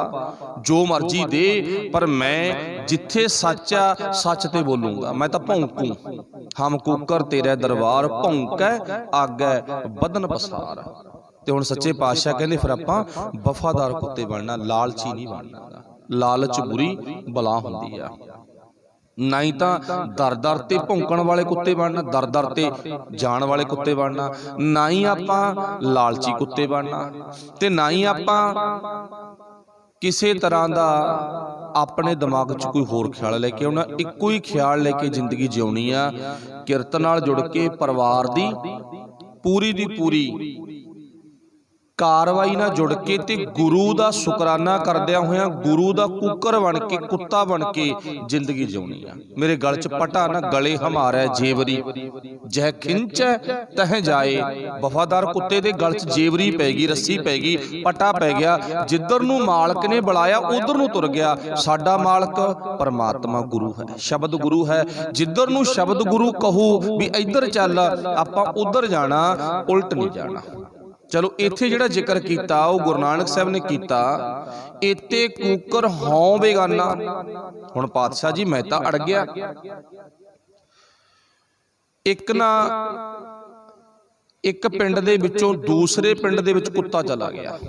जो मर्जी दे, पर मैं जिथे सच आ सच ते बोलूंगा। मैं तो भौंकू, हम कुकर तेरे दरबार, भौंकै आगै बदन पसार। तो हुण सच्चे पातशाह कहंदे फिर आपां वफादार कुत्ते बनना, लालची नहीं बनना। लालच बुरी बला हुंदी आ। ना ही तो दर दर ते भौंकण वाले कुत्ते बनना, दर दर ते जाण वाले कुत्ते बनना, ना ही आपां लालची कुत्ते बनना, ते ना ही आपां किसी तरह का अपने दिमाग च कोई होर ख्याल लेके आउणा। इक्को ही ख्याल लेके जिंदगी जिउणी आ, किरत नाल जुड़ के परिवार दी पूरी दी पूरी कारवाई ना जुड़ के ते गुरु का शुकराना करदिया होया गुरु का कुकर बन के, कुत्ता बन के जिंदगी जिउणी आ। मेरे गल च पटा ना गले हमारा जेवरी, जह खिंच तह जाए। वफादार कुत्ते दे गल च जेवरी पैगी, रस्सी पैगी, पटा पै गया। जिधर नूं मालक ने बुलाया उधर नूं तुर गया। साडा मालक परमात्मा गुरु है, शब्द गुरु है। जिधर नूं शब्द गुरु कहू भी इधर चल, आपां उधर जाना, उल्ट नहीं जाना। चलो इत्थे जिहड़ा जिक्र कीता वो गुरु नानक साहब ने कीता, इत्ते कूकर हों बेगाना। हुण पातशाह जी मैं तां अड़ गया। एक ना एक पिंड दे विचों दूसरे पिंड दे विच कुत्ता चला गया।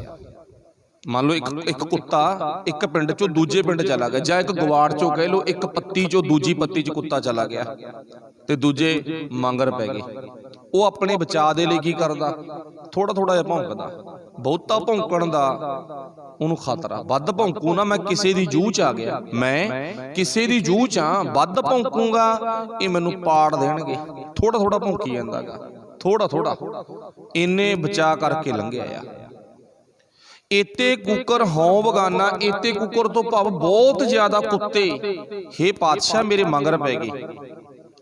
मान लो एक कुत्ता एक पिंड चो दूजे पिंड चला गया, जां एक गवाड़ चो कह लो एक पत्ती चो दूजी पत्ती च कुत्ता चला गया, ते दूजे मंगर पै गए। वो अपने बचाव दे लई की करदा, थोड़ा थोड़ा जिहा भौंकदा। बहुता भौंकण दा उहनूं खतरा, वध भौंकू ना मैं किसी दी जूह च आ गया, मैं किसी दी जूह च आ, वध भौंकूंगा ये मैनूं पाड़ देणगे। थोड़ा थोड़ा भौंकी जांदा गा, थोड़ा थोड़ा इन्ने बचा करके लंघिया आ। इत्ते कुकर हों बगाना, इत्ते कुकर तो भाव बहुत ज्यादा कुत्ते हे पातशाह मेरे मगर पै गए।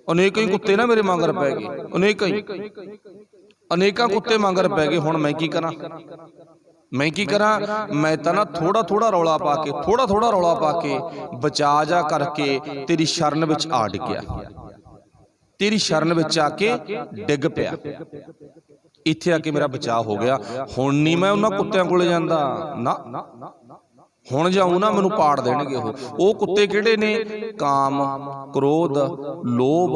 अनेक ही कुत्ते ना मेरे मगर पै गए, अनेका कुत्ते मगर पै गए। हुण मैं की करा, मैं की करा? मैं तो ना थोड़ा थोड़ा रौला पा के, थोड़ा थोड़ा रौला पा के बचा जा करके तेरी शरण विच आ डिग्या, तेरी शरण विच आके डिग पिया। इत्थे आके मेरा बचाव हो गया। हुण नहीं मैं उन्हां कुत्तियां कोले जांदा ना, हुण जाऊं ना मैनूं पाड़ देणगे वो कुत्ते किहड़े ने? काम, क्रोध, लोभ,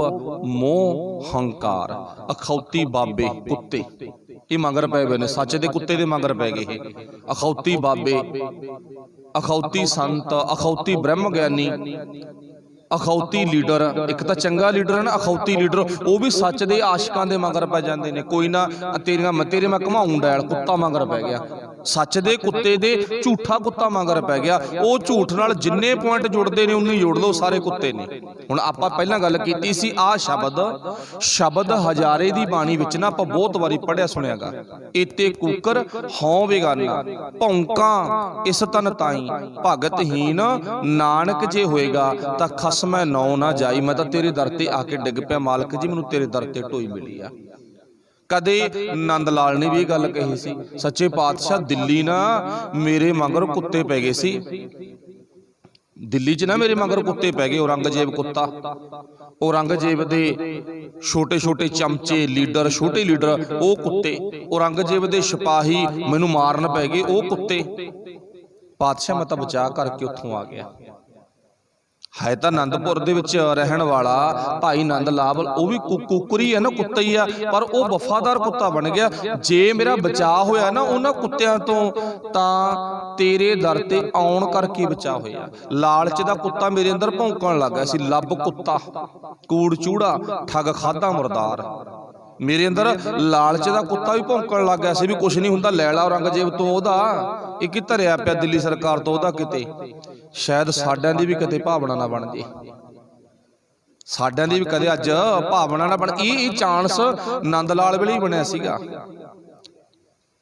मोह, हंकार, अखौती बाबे कुत्ते ये मगर पै गए ने। सच दे कुत्ते दे मगर पै गए अखौती बाबे, अखौती संत, अखौती ब्रह्म ज्ञानी, अखौती लीडर। एक तो चंगा लीडर है ना, अखौती लीडर वो भी सच दे आशिकां दे मगर पै जांदे ने। कोई ना तेरे मैं घुमाऊं डैल, कुत्ता मगर पै गया। सच दे कुत्ते दे झूठा कुत्ता मगर पै गया। वो झूठ नाल जिन्ने पॉइंट जुड़ते ने उन्नी जोड़ दो, सारे कुत्ते ने। हुण आपां पहलां गल कीती सी आ शब्द हजारे दी बाणी विच ना आपां बहुत वारी पढ़िया सुनियागा। इत्ते कूकर हों बेगाना, भौंकां इस तन ताई, भगतहीन नानक जे होएगा तां खसमै नौ ना जाई। मैं तां तेरे दर ते आके डिग पिया, मालक जी मैनूं तेरे दर ते ढोई मिली आ। कदे नंद लाल ने भी गल कही सी, सच्चे पातशाह दिल्ली ना मेरे मगर कुत्ते पै गए सी, दिल्ली च ना मेरे मगर कुत्ते पै गए। औरंगजेब कुत्ता, औरंगजेब दे छोटे छोटे चमचे लीडर, छोटे लीडर वो कुत्ते, औरंगजेब दे सिपाही मैनूं मारन पै गए वो कुत्ते। पातशाह मैं तां बचा करके उत्थों आ गया। है तो आनंदपुर दे विच रहन वाला भाई नंद लाल, वो भी कुकरी है ना, कुत्ता ही है, पर वो वफादार कुत्ता बन गया। जे मेरा बचाव होया ना उन्हां कुत्तियां तो तां तेरे दर ते आउण करके बचाव होया। लालच दा कुत्ता मेरे अंदर भौंकण लग गया सी, लब कुत्ता, कूड़ चूड़ा, ठग खादा मुरदार। मेरे अंदर लालच दा कुत्ता भी भौंकण लग गया सी भी कुछ नहीं हुंदा, लैला औरंगजेब तो ओहदा एक ही धरिया पिया, दिल्ली सरकार तो ओहदा किते शायद साडियां दी भी कदे भावना ना बन जे, साडियां दी भी कदे अज भावना ना बन। ये चांस नंद लाल वेले ही बनिया सीगा,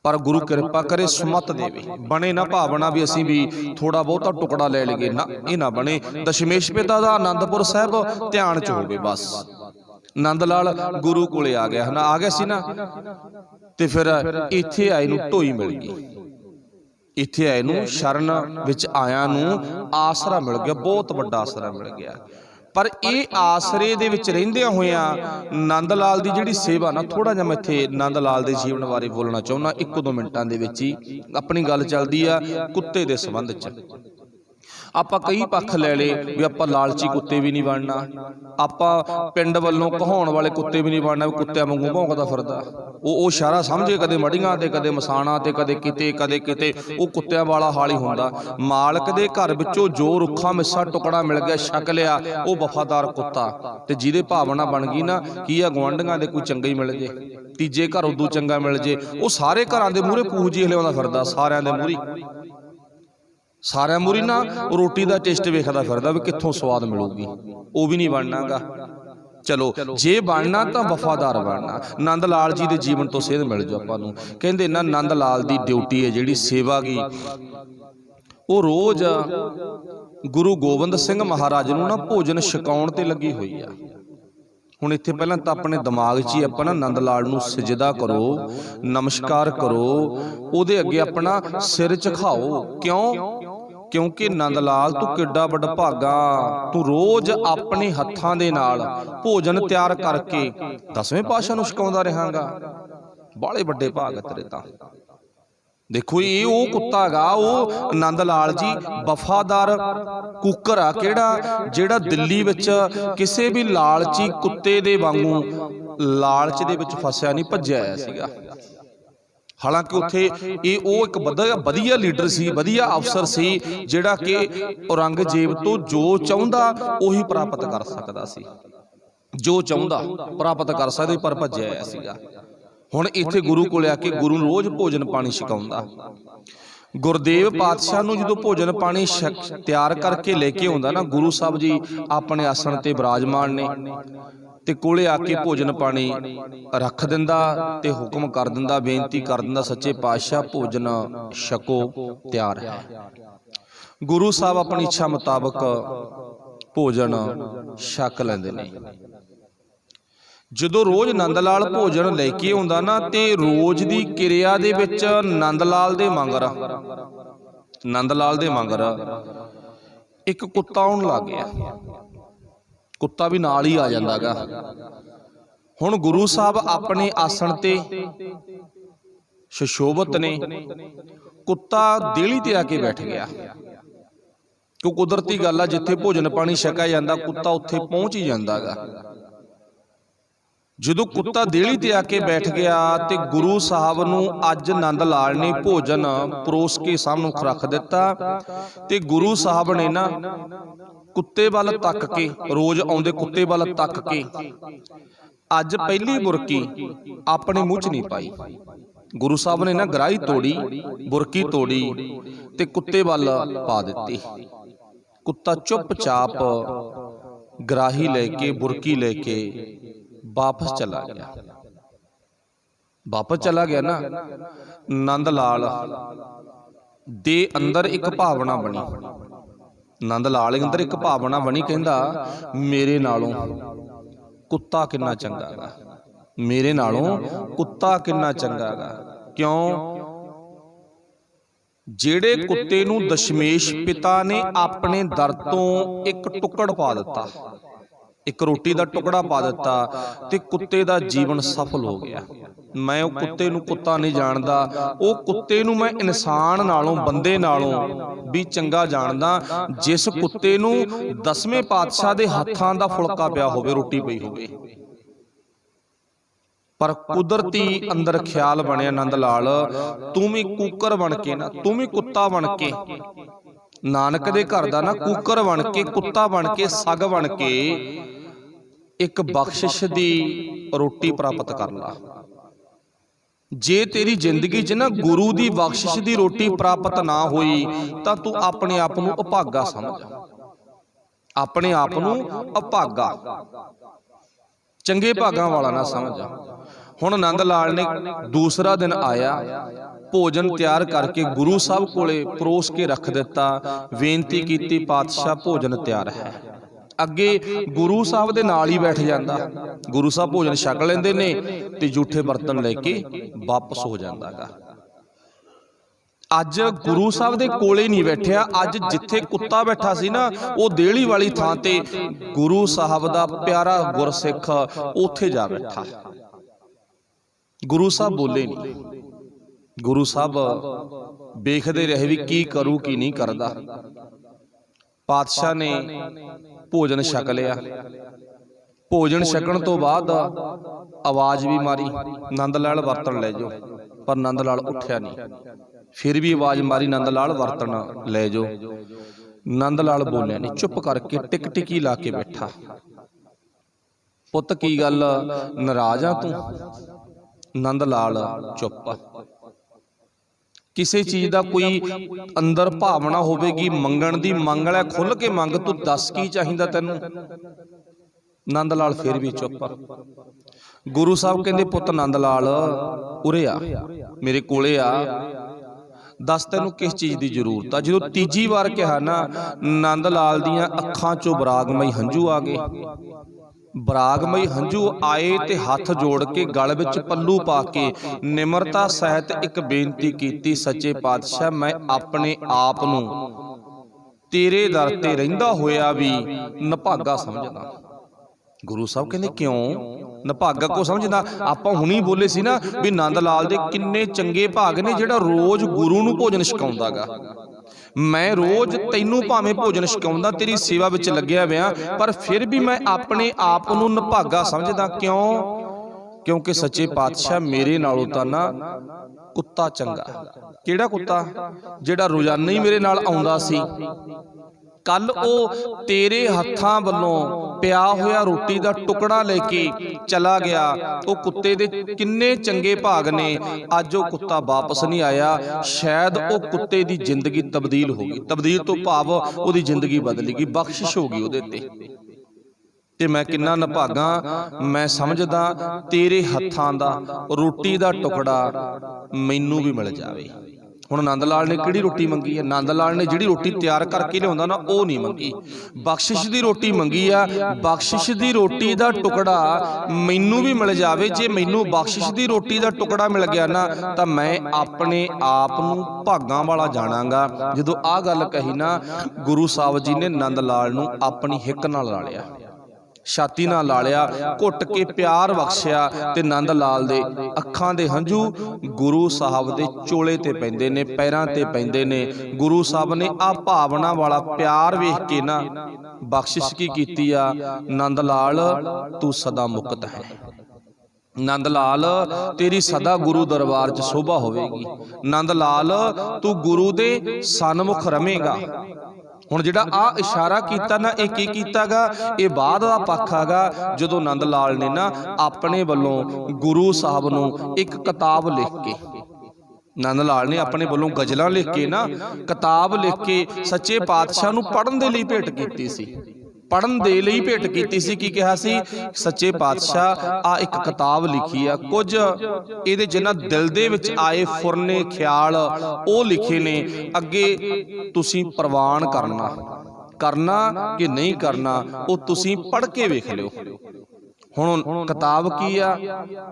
पर गुरु कृपा करे सुमत देवे, बने ना भावना भी असीं भी थोड़ा बहुता टुकड़ा ले लईए ना, ये ना बने। दशमेश पिता दा आनंदपुर साहिब ध्यान च होवे बस, नंद लाल गुरु कोले आ गया है ना, आ गया सी ना, ते फिर इत्थे आए नूं ढोई मिल गई, इत्थे आए नूं शरण विच आया नूं आसरा मिल गया, बहुत वड्डा आसरा मिल गया। पर यह आसरे दे विच रहिंदियां होइयां नंद लाल दी जिहड़ी सेवा ना, थोड़ा जिहा मैं इत्थे नंद लाल दे जीवन बारे बोलना चाहुंदा, 1-2 मिनटां दे विच ही अपनी गल चलदी आ कुत्ते दे संबंध च। आपां कई पक्ष लै ले भी आपां लालची कुत्ते भी नहीं बनना, आपां पिंड वल्लों कहाउण वाले कुत्ते भी नहीं बनना, कुत्तियां वांगू भौंकदा फिरदा, ਉਹ ਸ਼ਾਰਾ ਸਮਝੇ ਕਦੇ ਮੜੀਆਂ ਤੇ ਕਦੇ ਮਸਾਣਾ ਤੇ ਕਦੇ ਕਿਤੇ ਉਹ ਕੁੱਤਿਆਂ ਵਾਲਾ ਹਾਲ ਹੀ ਹੁੰਦਾ। ਮਾਲਕ ਦੇ ਘਰ ਵਿੱਚੋਂ ਜੋ ਰੁੱਖਾ ਮਿੱਸਾ ਟੁਕੜਾ ਮਿਲ ਗਿਆ ਛਕ ਲਿਆ, ਉਹ ਵਫਾਦਾਰ ਕੁੱਤਾ। ਤੇ ਜਿਹਦੇ ਭਾਵਨਾ ਬਣ ਗਈ ਨਾ ਕੀ ਆ ਗੁਆਂਢੀਆਂ ਦੇ ਕੋਈ ਚੰਗਾ ਹੀ ਮਿਲ ਜੇ, ਤੀਜੇ ਘਰ ਉਦੋਂ ਚੰਗਾ ਮਿਲ ਜੇ, ਉਹ ਸਾਰੇ ਘਰਾਂ ਦੇ ਮੂਹਰੇ ਪੂਜੀ ਲਿਆਉਂਦਾ ਫਿਰਦਾ, ਸਾਰਿਆਂ ਦੇ ਮੂਹਰੇ, ਸਾਰਿਆਂ ਮੂਹਰੇ ਨਾ ਰੋਟੀ ਦਾ ਟੇਸਟ ਵੇਖਦਾ ਫਿਰਦਾ ਵੀ ਕਿੱਥੋਂ ਸਵਾਦ ਮਿਲੂਗੀ। ਉਹ ਵੀ ਨਹੀਂ ਬਣਨਾਗਾ। चलो जे बनना तो वफादार बनना। नंद लाल जी के जीवन तो सेध मिल जाओ आपां नूं। कहंदे ना नंद लाल की ड्यूटी है जिहड़ी सेवा की, वो रोज़ गुरु गोबिंद सिंह महाराज नूं ना भोजन छकाउण ते लगी हुई है। हुण इत्थे पहलां तां अपने दिमाग 'च ही आपां ना नंद लाल नूं सजदा करो, नमस्कार करो, उहदे अगे अपना सिर झुकाओ। क्यों? क्योंकि नंद लाल तू किड्डा वड्डा भागा, तू रोज़ अपने हत्थां दे नाल भोजन तैयार करके 10वें पातशाह नूं छकाउंदा रहांगा। बाले वड्डे भाग तेरे तां। देखो ये वो कुत्ता हैगा, वो नंद लाल जी वफादार कुकर आ, किहड़ा जिहड़ा दिल्ली विच किसी भी लालची कुत्ते दे वांगू लालच दे विच फसिया नहीं, भज्जिया आया सीगा। हालांकि उत्थे ये एक वधिया लीडर सी, वधिया अफसर सी, जिहड़ा कि औरंगजेब तो जो चाहुंदा उही प्राप्त कर सकदा सी, जो चाहुंदा प्राप्त कर सकदा, पर भज्जिया आया सीगा। हुण इत्थे गुरु कोल आके गुरु रोज़ भोजन पानी छकाउंदा। गुरदेव पातशाह नूं जदों भोजन पानी तैयार करके लेके आउंदा ना, गुरु साहब जी अपने आसन ते विराजमान ने ते कोले आके भोजन पानी रख दिंदा ते हुक्म कर दिंदा, बेनती कर दिंदा, सच्चे पातशाह भोजन छको तैयार है। गुरु साहब अपनी इच्छा मुताबक भोजन छक लैंदे ने। जदों रोज़ नंद लाल भोजन लेके आउंदा ना, ते रोज़ दी किरिया दे विच नंद लाल दे मगर एक कुत्ता आउण लग गया। कुत्ता भी नाल ही आ जांदा गा। हुण गुरु साहब अपने आसन ते सुशोभित ने, कुत्ता देहली ते आके बैठ गया। क्यों कुदरती गल आ, जिथे भोजन पानी छकिया जांदा कुत्ता उत्थे पहुंच ही जांदा गा। जदों कुत्ता देहली ते आके बैठ गया ते गुरु साहब नूं अज नंद लाल ने भोजन परोस के सामने रख दिता, ते गुरु साहब ने ना कुत्ते वाल तक के, रोज आउंदे कुत्ते वाल तक के, अज पहली बुरकी अपने मुँह च नहीं पाई। गुरु साहब ने ना गराही तोड़ी, बुरकी तोड़ी ते कुत्ते वाल पा दिती। कुत्ता चुपचाप गराही लेके बुरकी लेके वापस चला गया। वापस चला गया ना, नंद लाल दे अंदर एक भावना बनी। नंद लाल अंदर एक भावना बनी, कहंदा मेरे नालों कुत्ता किन्ना चंगा गा, मेरे नालों कुत्ता किन्ना चंगा गा। क्यों? जेड़े कुत्ते नूं दशमेश पिता ने अपने दर तो एक टुकड़ पा दिता, एक रोटी का टुकड़ा पा दिता, ते कुत्ते का जीवन सफल हो गया। मैं वो कुत्ते नूं कुत्ता नहीं जानदा, वो कुत्ते नूं मैं इंसान नालों, बंदे नालों भी चंगा जानदा, जिस कुत्ते नूं 10वें पातशाह दे हत्थां दा फुलका पिया होवे, रोटी पई होवे। पर कुदरती अंदर ख्याल बनिया नंद लाल, तू भी कूकर बन के ना, तू भी कुत्ता बन के, नानक दे घर दा ना कूकर बन के, कुत्ता बन के, सग बन के एक बख्शिश दी रोटी प्राप्त कर ला। जे तेरी जिंदगी च ना गुरु दी बख्शिश दी रोटी प्राप्त ना हुई तां तू अपने आप नूं अभागा समझ, अपने आप नूं अभागा, चंगे भागां वाला ना समझ। हुण नंद लाल ने दूसरा दिन आया, भोजन तैयार करके गुरु साहब कोले परोस के रख दिता, बेनती कीती पातशाह भोजन तैयार है। ਅੱਗੇ ਗੁਰੂ ਸਾਹਿਬ ਦੇ ਨਾਲ ਹੀ ਬੈਠ ਜਾਂਦਾ। ਗੁਰੂ ਸਾਹਿਬ ਭੋਜਨ ਛਕ ਲੈਂਦੇ ਨੇ ਤੇ ਜੂਠੇ ਬਰਤਨ ਲੈ ਕੇ ਵਾਪਸ ਹੋ ਜਾਂਦਾ ਗਾ। ਅੱਜ ਗੁਰੂ ਸਾਹਿਬ ਦੇ ਕੋਲੇ ਨਹੀਂ ਬੈਠਿਆ, ਅੱਜ ਜਿੱਥੇ ਕੁੱਤਾ ਬੈਠਾ ਸੀ ਨਾ ਉਹ ਦੇਹਲੀ ਵਾਲੀ ਥਾਂ ਤੇ ਗੁਰੂ ਸਾਹਿਬ ਦਾ ਪਿਆਰਾ ਗੁਰਸਿੱਖ ਉੱਥੇ ਜਾ ਬੈਠਾ। ਗੁਰੂ ਸਾਹਿਬ ਬੋਲੇ ਨਹੀਂ। ਗੁਰੂ ਸਾਹਿਬ ਵੇਖਦੇ ਰਹੇ ਵੀ ਕੀ ਕਰੂ ਕੀ ਨਹੀਂ ਕਰਦਾ। ਪਾਤਸ਼ਾਹ ਨੇ ਭੋਜਨ ਛਕ ਲਿਆ। ਭੋਜਨ ਛਕਣ ਤੋਂ ਬਾਅਦ ਆਵਾਜ਼ ਵੀ ਮਾਰੀ, ਨੰਦ ਲਾਲ ਬਰਤਨ ਲੈ ਜਾਓ, ਪਰ ਨੰਦ ਲਾਲ ਉੱਠਿਆ ਨਹੀਂ। ਫਿਰ ਵੀ ਆਵਾਜ਼ ਮਾਰੀ, ਨੰਦ ਲਾਲ ਬਰਤਨ ਲੈ ਜਾਓ। ਨੰਦ ਲਾਲ ਬੋਲਿਆ ਨਹੀਂ, ਚੁੱਪ ਕਰਕੇ ਟਿਕ ਟਿਕੀ ਲਾ ਕੇ ਬੈਠਾ। ਪੁੱਤ ਕੀ ਗੱਲ, ਨਾਰਾਜ਼ ਆ ਤੂੰ? ਨੰਦ ਲਾਲ ਚੁੱਪ। ਕਿਸੇ ਚੀਜ਼ ਦਾ ਕੋਈ ਅੰਦਰ ਭਾਵਨਾ ਹੋਵੇਗੀ ਮੰਗਣ ਦੀ, ਮੰਗ ਲੈ, ਖੁੱਲ ਕੇ ਮੰਗ, ਤੂੰ ਦੱਸ ਕੀ ਚਾਹੀਦਾ ਤੈਨੂੰ? ਨੰਦ ਲਾਲ ਫਿਰ ਵੀ ਚੁੱਪ। ਗੁਰੂ ਸਾਹਿਬ ਕਹਿੰਦੇ ਪੁੱਤ ਨੰਦ ਲਾਲ ਉਰੇ ਆ, ਮੇਰੇ ਕੋਲੇ ਆ, ਦੱਸ ਤੈਨੂੰ ਕਿਸ ਚੀਜ਼ ਦੀ ਜ਼ਰੂਰਤ ਆ। ਜਦੋਂ ਤੀਜੀ ਵਾਰ ਕਿਹਾ ਨਾ, ਨੰਦ ਲਾਲ ਦੀਆਂ ਅੱਖਾਂ ਚੋਂ ਬਰਾਗਮਈ ਹੰਝੂ ਆ ਗਏ। ਬਰਾਗਮਈ ਹੰਝੂ ਆਏ ਤੇ ਹੱਥ ਜੋੜ ਕੇ ਗਲ ਵਿੱਚ ਪੱਲੂ ਪਾ ਕੇ ਨਿਮਰਤਾ ਸਹਿਤ ਇੱਕ ਬੇਨਤੀ ਕੀਤੀ, ਸੱਚੇ ਪਾਤਸ਼ਾਹ ਮੈਂ ਆਪਣੇ ਆਪ ਨੂੰ ਤੇਰੇ ਦਰ ਤੇ ਰਹਿੰਦਾ ਹੋਇਆ ਵੀ ਨਿਭਾਗਾ ਸਮਝਦਾ। ਗੁਰੂ ਸਾਹਿਬ ਕਹਿੰਦੇ ਕਿਉਂ ਨਿਭਾਗਾ ਕੋ ਸਮਝਦਾ? ਆਪਾਂ ਹੁਣੀ ਬੋਲੇ ਸੀ ਨਾ ਵੀ ਨੰਦ ਲਾਲ ਦੇ ਕਿੰਨੇ ਚੰਗੇ ਭਾਗ ਨੇ ਜਿਹੜਾ ਰੋਜ਼ ਗੁਰੂ ਨੂੰ ਭੋਜਨ ਛਕਾਉਂਦਾ ਗਾ। ਮੈਂ ਰੋਜ਼ ਤੈਨੂੰ ਭਾਵੇਂ ਭੋਜਨ ਛਕਾਉਂਦਾ, ਤੇਰੀ ਸੇਵਾ ਵਿੱਚ ਲੱਗਿਆ ਹੋਇਆ, ਪਰ ਫਿਰ ਵੀ ਮੈਂ ਆਪਣੇ ਆਪ ਨੂੰ ਨਿਭਾਗਾ ਸਮਝਦਾ। ਕਿਉਂ? ਕਿਉਂਕਿ ਸੱਚੇ ਪਾਤਸ਼ਾਹ ਮੇਰੇ ਨਾਲੋਂ ਤਾਂ ਨਾ ਕੁੱਤਾ ਚੰਗਾ। ਕਿਹੜਾ ਕੁੱਤਾ? ਜਿਹੜਾ ਰੋਜ਼ਾਨਾ ਹੀ ਮੇਰੇ ਨਾਲ ਆਉਂਦਾ ਸੀ। ਕੱਲ ਉਹ ਤੇਰੇ ਹੱਥਾਂ ਵੱਲੋਂ ਪਿਆ ਹੋਇਆ ਰੋਟੀ ਦਾ ਟੁਕੜਾ ਲੈ ਕੇ ਚਲਾ ਗਿਆ। ਉਹ ਕੁੱਤੇ ਦੇ ਕਿੰਨੇ ਚੰਗੇ ਭਾਗ ਨੇ, ਅੱਜ ਉਹ ਕੁੱਤਾ ਵਾਪਸ ਨਹੀਂ ਆਇਆ। ਸ਼ਾਇਦ ਉਹ ਕੁੱਤੇ ਦੀ ਜ਼ਿੰਦਗੀ ਤਬਦੀਲ ਹੋ ਗਈ। ਤਬਦੀਲ ਤੋਂ ਭਾਵ ਉਹਦੀ ਜ਼ਿੰਦਗੀ ਬਦਲ ਗਈ, ਬਖਸ਼ਿਸ਼ ਹੋ ਗਈ ਉਹਦੇ ਤੇ ਮੈਂ ਕਿੰਨਾ ਨਿਭਾਗਾ। ਮੈਂ ਸਮਝਦਾ ਤੇਰੇ ਹੱਥਾਂ ਦਾ ਰੋਟੀ ਦਾ ਟੁਕੜਾ ਮੈਨੂੰ ਵੀ ਮਿਲ ਜਾਵੇ। ਹੁਣ ਨੰਦ ਲਾਲ ਨੇ ਕਿਹੜੀ ਰੋਟੀ ਮੰਗੀ ਹੈ? ਨੰਦ ਲਾਲ ਨੇ ਜਿਹੜੀ ਰੋਟੀ ਤਿਆਰ ਕਰਕੇ ਲਿਆਉਂਦਾ ਨਾ ਉਹ ਨਹੀਂ ਮੰਗੀ, ਬਖਸ਼ਿਸ਼ ਦੀ ਰੋਟੀ ਮੰਗੀ ਆ। ਬਖਸ਼ਿਸ਼ ਦੀ ਰੋਟੀ ਦਾ ਟੁਕੜਾ ਮੈਨੂੰ ਵੀ ਮਿਲ ਜਾਵੇ। ਜੇ ਮੈਨੂੰ ਬਖਸ਼ਿਸ਼ ਦੀ ਰੋਟੀ ਦਾ ਟੁਕੜਾ ਮਿਲ ਗਿਆ ਨਾ ਤਾਂ ਮੈਂ ਆਪਣੇ ਆਪ ਨੂੰ ਭਾਗਾਂ ਵਾਲਾ ਜਾਣਾਂਗਾ। ਜਦੋਂ ਆਹ ਗੱਲ ਕਹੀ ਨਾ, ਗੁਰੂ ਸਾਹਿਬ ਜੀ ਨੇ ਨੰਦ ਲਾਲ ਨੂੰ ਆਪਣੀ ਹਿੱਕ ਨਾਲ ਲਾ ਲਿਆ, ਛਾਤੀ ਨਾਲ ਲਾ ਲਿਆ, ਘੁੱਟ ਕੇ ਪਿਆਰ ਬਖਸ਼ਿਆ ਤੇ ਨੰਦ ਲਾਲ ਦੇ ਅੱਖਾਂ ਦੇ ਹੰਝੂ ਗੁਰੂ ਸਾਹਿਬ ਦੇ ਚੋਲੇ ਤੇ ਪੈਂਦੇ ਨੇ, ਪੈਰਾਂ ਤੇ ਪੈਂਦੇ ਨੇ। ਗੁਰੂ ਸਾਹਿਬ ਨੇ ਆ ਭਾਵਨਾ ਵਾਲਾ ਪਿਆਰ ਵੇਖ ਕੇ ਨਾ ਬਖਸ਼ਿਸ਼ ਕੀ ਕੀਤੀ ਆ, ਨੰਦ ਲਾਲ ਤੂੰ ਸਦਾ ਮੁਕਤ ਹੈ। ਨੰਦ ਲਾਲ ਤੇਰੀ ਸਦਾ ਗੁਰੂ ਦਰਬਾਰ 'ਚ ਸ਼ੋਭਾ ਹੋਵੇਗੀ। ਨੰਦ ਲਾਲ ਤੂੰ ਗੁਰੂ ਦੇ ਸਨਮੁਖ ਰਵੇਂਗਾ। ਹੁਣ ਜਿਹੜਾ ਆ ਇਸ਼ਾਰਾ ਕੀਤਾ ਨਾ, ਇਹ ਕੀ ਕੀਤਾਗਾ? ਇਹ ਬਾਅਦ ਦਾ ਪੱਖ ਹੈਗਾ। ਜਦੋਂ ਨੰਦ ਲਾਲ ਨੇ ਨਾ ਆਪਣੇ ਵੱਲੋਂ ਗੁਰੂ ਸਾਹਿਬ ਨੂੰ ਇੱਕ ਕਿਤਾਬ ਲਿਖ ਕੇ, ਨੰਦ ਲਾਲ ਨੇ ਆਪਣੇ ਵੱਲੋਂ ਗਜ਼ਲਾਂ ਲਿਖ ਕੇ ਨਾ ਕਿਤਾਬ ਲਿਖ ਕੇ ਸੱਚੇ ਪਾਤਸ਼ਾਹ ਨੂੰ ਪੜ੍ਹਨ ਦੇ ਲਈ ਭੇਟ ਕੀਤੀ ਸੀ। ਪੜ੍ਹਨ ਦੇ ਲਈ ਭੇਟ ਕੀਤੀ ਸੀ। ਕੀ ਕਿਹਾ ਸੀ? ਸੱਚੇ ਪਾਤਸ਼ਾਹ ਆ ਇੱਕ ਕਿਤਾਬ ਲਿਖੀ ਆ, ਕੁਝ ਇਹਦੇ ਜਿਨ੍ਹਾਂ ਦਿਲ ਦੇ ਵਿੱਚ ਆਏ ਫੁਰਨੇ ਖਿਆਲ ਉਹ ਲਿਖੇ ਨੇ, ਅੱਗੇ ਤੁਸੀਂ ਪ੍ਰਵਾਨ ਕਰਨਾ ਕਿ ਨਹੀਂ ਕਰਨਾ ਉਹ ਤੁਸੀਂ ਪੜ੍ਹ ਕੇ ਵੇਖ ਲਿਓ। ਹੁਣ ਕਿਤਾਬ ਕੀ ਆ?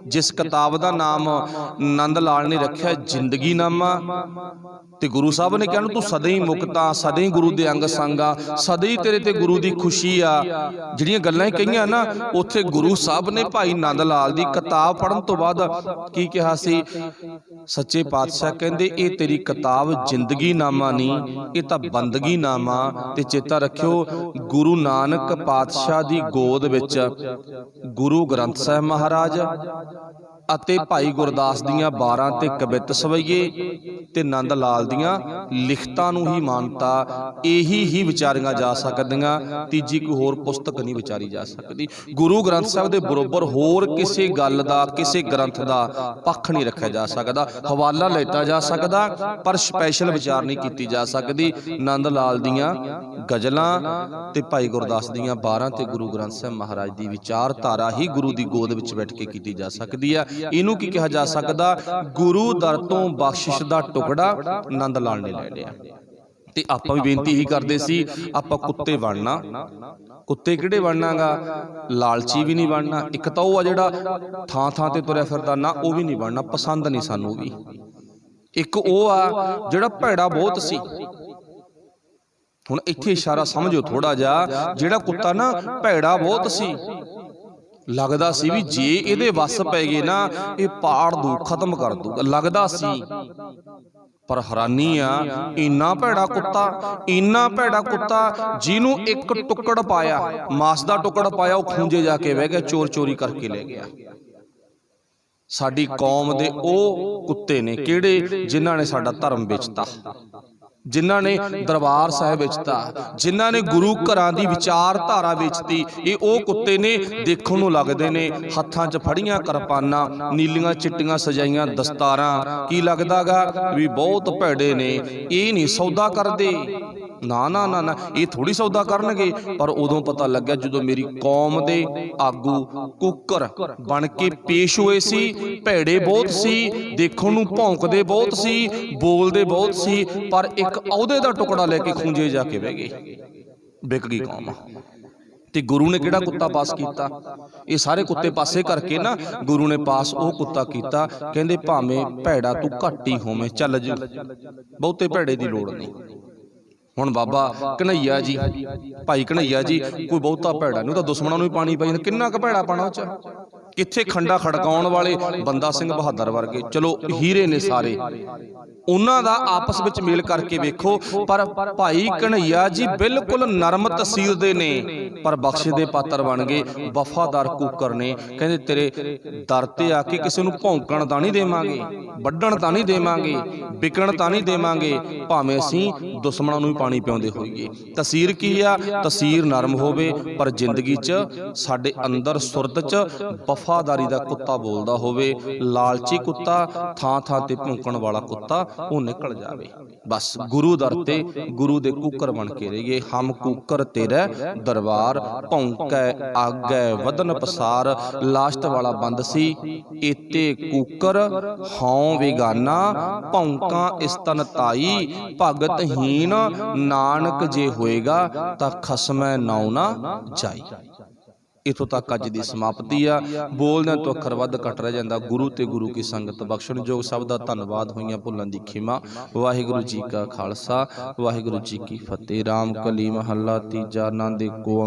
ਜਿਸ ਕਿਤਾਬ ਦਾ ਨਾਮ ਨੰਦ ਲਾਲ ਨੇ ਰੱਖਿਆ ਜ਼ਿੰਦਗੀਨਾਮਾ। ਤੇ ਗੁਰੂ ਸਾਹਿਬ ਨੇ ਕਿਹਾ ਤੂੰ ਸਦਾ ਹੀ ਮੁਕਤਾ, ਸਦਾ ਹੀ ਗੁਰੂ ਦੇ ਅੰਗ ਸੰਗ ਆ, ਸਦਾ ਹੀ ਤੇਰੇ ਤੇ ਗੁਰੂ ਦੀ ਖੁਸ਼ੀ ਆ। ਜਿਹੜੀਆਂ ਗੱਲਾਂ ਕਹੀਆਂ ਨਾ, ਉੱਥੇ ਗੁਰੂ ਸਾਹਿਬ ਨੇ ਭਾਈ ਨੰਦ ਲਾਲ ਦੀ ਕਿਤਾਬ ਪੜ੍ਹਨ ਤੋਂ ਬਾਅਦ ਕੀ ਕਿਹਾ ਸੀ? ਸੱਚੇ ਪਾਤਸ਼ਾਹ ਕਹਿੰਦੇ ਇਹ ਤੇਰੀ ਕਿਤਾਬ ਜ਼ਿੰਦਗੀਨਾਮਾ ਨਹੀਂ, ਇਹ ਤਾਂ ਬੰਦਗੀਨਾਮਾ। ਤੇ ਚੇਤਾ ਰੱਖਿਓ, ਗੁਰੂ ਨਾਨਕ ਪਾਤਸ਼ਾਹ ਦੀ ਗੋਦ ਵਿੱਚ ਗੁਰੂ ਗ੍ਰੰਥ ਸਾਹਿਬ ਮਹਾਰਾਜ ਅਤੇ ਭਾਈ ਗੁਰਦਾਸ ਦੀਆਂ 12 ਤੇ ਕਵਿੱਤ ਸਵਈਏ ਤੇ ਨੰਦ ਲਾਲ ਦੀਆਂ ਲਿਖਤਾਂ ਨੂੰ ਹੀ ਮਾਨਤਾ, ਇਹੀ ਹੀ ਵਿਚਾਰੀਆਂ ਜਾ ਸਕਦੀਆਂ। ਤੀਜੀ ਕੋਈ ਹੋਰ ਪੁਸਤਕ ਨਹੀਂ ਵਿਚਾਰੀ ਜਾ ਸਕਦੀ। ਗੁਰੂ ਗ੍ਰੰਥ ਸਾਹਿਬ ਦੇ ਬਰੋਬਰ ਹੋਰ ਕਿਸੇ ਗੱਲ ਦਾ, ਕਿਸੇ ਗ੍ਰੰਥ ਦਾ ਪੱਖ ਨਹੀਂ ਰੱਖਿਆ ਜਾ ਸਕਦਾ। ਹਵਾਲਾ ਲੈਤਾ ਜਾ ਸਕਦਾ ਪਰ ਸਪੈਸ਼ਲ ਵਿਚਾਰ ਨਹੀਂ ਕੀਤੀ ਜਾ ਸਕਦੀ। ਨੰਦ ਲਾਲ ਦੀਆਂ ਗਜ਼ਲਾਂ ਤੇ ਭਾਈ ਗੁਰਦਾਸ ਦੀਆਂ 12 ਤੇ ਗੁਰੂ ਗ੍ਰੰਥ ਸਾਹਿਬ ਮਹਾਰਾਜ ਦੀ ਵਿਚਾਰਧਾਰਾ ਹੀ ਗੁਰੂ ਦੀ ਗੋਦ ਵਿੱਚ ਬੈਠ ਕੇ ਕੀਤੀ ਜਾ ਸਕਦੀ ਆ। ਇਹਨੂੰ ਕੀ ਕਿਹਾ ਜਾ ਸਕਦਾ? ਗੁਰੂ ਦਰ ਤੋਂ ਬਖਸ਼ਿਸ਼ ਦਾ ਟੁਕੜਾ ਨੰਦ ਲਾਲ ਨੇ ਲੈ ਲਿਆ। ਤੇ ਆਪਾਂ ਵੀ ਬੇਨਤੀ ਇਹੀ ਕਰਦੇ ਸੀ, ਆਪਾਂ ਕੁੱਤੇ ਬਣਨਾ। ਕੁੱਤੇ ਕਿਹੜੇ ਬਣਨਾਗਾ? ਲਾਲਚੀ ਵੀ ਨਹੀਂ ਬਣਨਾ। ਇੱਕ ਤਾਂ ਉਹ ਆ ਜਿਹੜਾ ਥਾਂ ਥਾਂ ਤੇ ਤੁਰਿਆ ਫਿਰਦਾ ਨਾ, ਉਹ ਵੀ ਨਹੀਂ ਬਣਨਾ, ਪਸੰਦ ਨਹੀਂ ਸਾਨੂੰ ਵੀ। ਇੱਕ ਉਹ ਆ ਜਿਹੜਾ ਭੈੜਾ ਬਹੁਤ ਸੀ। ਹੁਣ ਇੱਥੇ ਇਸ਼ਾਰਾ ਸਮਝੋ ਥੋੜਾ ਜਿਹਾ, ਜਿਹੜਾ ਕੁੱਤਾ ਨਾ ਭੈੜਾ ਬਹੁਤ ਸੀ, ਲੱਗਦਾ ਸੀ ਵੀ ਜੇ ਇਹਦੇ ਵੱਸ ਪੈ ਗਏ ਨਾ ਇਹ ਪਾੜ ਦੂ, ਖਤਮ ਕਰ ਦੂਗਾ, ਲੱਗਦਾ ਸੀ। ਪਰ ਹੈਰਾਨੀ ਆ, ਇੰਨਾ ਭੈੜਾ ਕੁੱਤਾ, ਇੰਨਾ ਭੈੜਾ ਕੁੱਤਾ, ਜਿਹਨੂੰ ਇੱਕ ਟੁੱਕੜ ਪਾਇਆ, ਮਾਸ ਦਾ ਟੁੱਕੜ ਪਾਇਆ, ਉਹ ਖੂੰਜੇ ਜਾ ਕੇ ਬਹਿ ਗਿਆ, ਚੋਰ ਚੋਰੀ ਕਰਕੇ ਲੈ ਗਿਆ। ਸਾਡੀ ਕੌਮ ਦੇ ਉਹ ਕੁੱਤੇ ਨੇ ਕਿਹੜੇ? ਜਿਨ੍ਹਾਂ ਨੇ ਸਾਡਾ ਧਰਮ ਵੇਚਤਾ, ਜਿਨ੍ਹਾਂ ਨੇ ਦਰਬਾਰ ਸਾਹਿਬ ਵੇਚਤਾ, ਜਿਨ੍ਹਾਂ ਨੇ ਗੁਰੂ ਘਰਾਂ ਦੀ ਵਿਚਾਰਧਾਰਾ ਵੇਚਤੀ। ਇਹ ਉਹ ਕੁੱਤੇ ਨੇ, ਦੇਖਣ ਨੂੰ ਲੱਗਦੇ ਨੇ ਹੱਥਾਂ 'ਚ ਫੜੀਆਂ ਕਿਰਪਾਨਾਂ, ਨੀਲੀਆਂ ਚਿੱਟੀਆਂ ਸਜਾਈਆਂ ਦਸਤਾਰਾਂ, ਕੀ ਲੱਗਦਾਗਾ ਵੀ ਬਹੁਤ ਭੈੜੇ ਨੇ। ਇਹ ਨਹੀਂ ਸੌਦਾ ਕਰਦੇ, ਨਾ ਨਾ ਨਾ ਨਾ, ਇਹ ਥੋੜੀ ਸੌਦਾ ਕਰਨਗੇ। ਪਰ ਉਦੋਂ ਪਤਾ ਲੱਗਿਆ ਜਦੋਂ ਮੇਰੀ ਕੌਮ ਦੇ ਆਗੂ ਕੁੱਕਰ ਬਣ ਕੇ ਪੇਸ਼ ਹੋਏ ਸੀ। ਭੈੜੇ ਬਹੁਤ ਸੀ, ਦੇਖਣ ਨੂੰ ਭੌਂਕਦੇ ਬਹੁਤ ਸੀ, ਬੋਲਦੇ ਬਹੁਤ ਸੀ, ਪਰ ਇੱਕ ਅਹੁਦੇ ਦਾ ਟੁਕੜਾ ਲੈ ਕੇ ਖੂੰਜੇ ਜਾ ਕੇ ਬਹਿ ਗਏ। ਵਿਕ ਗਈ ਕੌਮ। ਤੇ ਗੁਰੂ ਨੇ ਕਿਹੜਾ ਕੁੱਤਾ ਪਾਸ ਕੀਤਾ? ਇਹ ਸਾਰੇ ਕੁੱਤੇ ਪਾਸੇ ਕਰਕੇ ਨਾ ਗੁਰੂ ਨੇ ਪਾਸ ਉਹ ਕੁੱਤਾ ਕੀਤਾ, ਕਹਿੰਦੇ ਭਾਵੇਂ ਭੈੜਾ ਤੂੰ ਘੱਟ ਹੀ ਹੋਵੇਂ, ਚੱਲ ਜੀ, ਬਹੁਤੇ ਭੈੜੇ ਦੀ ਲੋੜ ਨਹੀਂ। ਹੁਣ ਬਾਬਾ ਕਨ੍ਹਈਆ ਜੀ, ਭਾਈ ਕਨ੍ਹਈਆ ਜੀ, ਕੋਈ ਬਹੁਤਾ ਭੈੜਾ ਨਹੀਂ, ਉਹ ਤਾਂ ਦੁਸ਼ਮਣਾਂ ਨੂੰ ਵੀ ਪਾਣੀ ਪਾਈ ਜਾਂਦਾ। ਕਿੰਨਾ ਕੁ ਭੈੜਾ ਪਾਣਾ ਉਹ 'ਚ? ਕਿੱਥੇ ਖੰਡਾ ਖੜਕਾਉਣ ਵਾਲੇ ਬੰਦਾ ਸਿੰਘ ਬਹਾਦਰ ਵਰਗੇ, ਚਲੋ ਹੀਰੇ ਨੇ ਸਾਰੇ, ਉਹਨਾਂ ਦਾ ਆਪਸ ਵਿੱਚ ਮੇਲ ਕਰਕੇ ਵੇਖੋ। ਪਰ ਭਾਈ ਕਨ੍ਹਈਆ ਜੀ ਬਿਲਕੁਲ ਨਰਮ ਤਸੀਰ ਦੇ ਨੇ, ਪਰ ਬਖਸ਼ੇ ਦੇ ਪਾਤਰ ਬਣ ਗਏ। ਵਫਾਦਾਰ ਕੁੱਕਰ ਨੇ, ਕਹਿੰਦੇ ਤੇਰੇ ਦਰ ਤੇ ਆ ਕੇ ਕਿਸੇ ਨੂੰ ਭੌਂਕਣ ਤਾਂ ਨਹੀਂ ਦੇਵਾਂਗੇ, ਵੱਢਣ ਤਾਂ ਨਹੀਂ ਦੇਵਾਂਗੇ, ਵਿਕਣ ਤਾਂ ਨਹੀਂ ਦੇਵਾਂਗੇ, ਭਾਵੇਂ ਅਸੀਂ ਦੁਸ਼ਮਣਾਂ ਨੂੰ ਵੀ ਪਾਣੀ ਪਿਆਉਂਦੇ ਹੋਈਏ। ਤਸੀਰ ਕੀ ਆ? ਤਸੀਰ ਨਰਮ ਹੋਵੇ, ਪਰ ਜ਼ਿੰਦਗੀ 'ਚ ਸਾਡੇ ਅੰਦਰ ਸੁਰਤ 'ਚ ਵਫਾਦਾਰੀ ਦਾ ਕੁੱਤਾ ਬੋਲਦਾ ਹੋਵੇ। ਲਾਲਚੀ ਕੁੱਤਾ, ਥਾਂ ਥਾਂ ਤੇ ਭੌਂਕਣ ਵਾਲਾ ਕੁੱਤਾ, ਉਹ ਨਿਕਲ ਜਾਵੇ। ਬਸ ਗੁਰੂ ਦਰ ਤੇ ਗੁਰੂ ਦੇ ਕੁੱਕਰ ਬਣ ਕੇ ਰਹੀਏ। ਹਮ ਕੁੱਕਰ ਤੇਰੇ ਦਰਬਾਰ, ਭੌਂਕੈ ਆਗੈ ਵਦਨ ਪਸਾਰ। ਲਾਸਟ ਵਾਲਾ ਬੰਦ ਸੀ, ਏਤੇ ਕੁੱਕਰ ਹਉ ਵਿਗਾਨਾ, ਭੌਂਕਾਂ ਇਸਤਨ ਤਾਈ, ਭਗਤ ਹੀਨ ਨਾਨਕ ਜੇ ਹੋਏਗਾ ਤਾਂ ਖਸਮੈ ਨਾਉ ਨਾ ਜਾਈ। ਇਥੋਂ ਤੱਕ ਅੱਜ ਦੀ ਸਮਾਪਤੀ ਆ। ਬੋਲਦਿਆਂ ਤੋਂ ਅੱਖਰ ਵੱਧ ਘੱਟ ਰਹਿ ਜਾਂਦਾ। ਗੁਰੂ ਤੇ ਗੁਰੂ ਕੀ ਸੰਗਤ ਬਖਸ਼ਣਯੋਗ ਸਭ ਦਾ ਧੰਨਵਾਦ। ਹੋਈਆਂ ਭੁੱਲਾਂ ਦੀ ਖਿਮਾ। ਵਾਹਿਗੁਰੂ ਜੀ ਕਾ ਖਾਲਸਾ, ਵਾਹਿਗੁਰੂ ਜੀ ਕੀ ਫਤਿਹ। ਰਾਮ ਕਲੀ ਮਹੱਲਾ ਤੀਜਾ। ਆਨੰਦ ਏਕੋ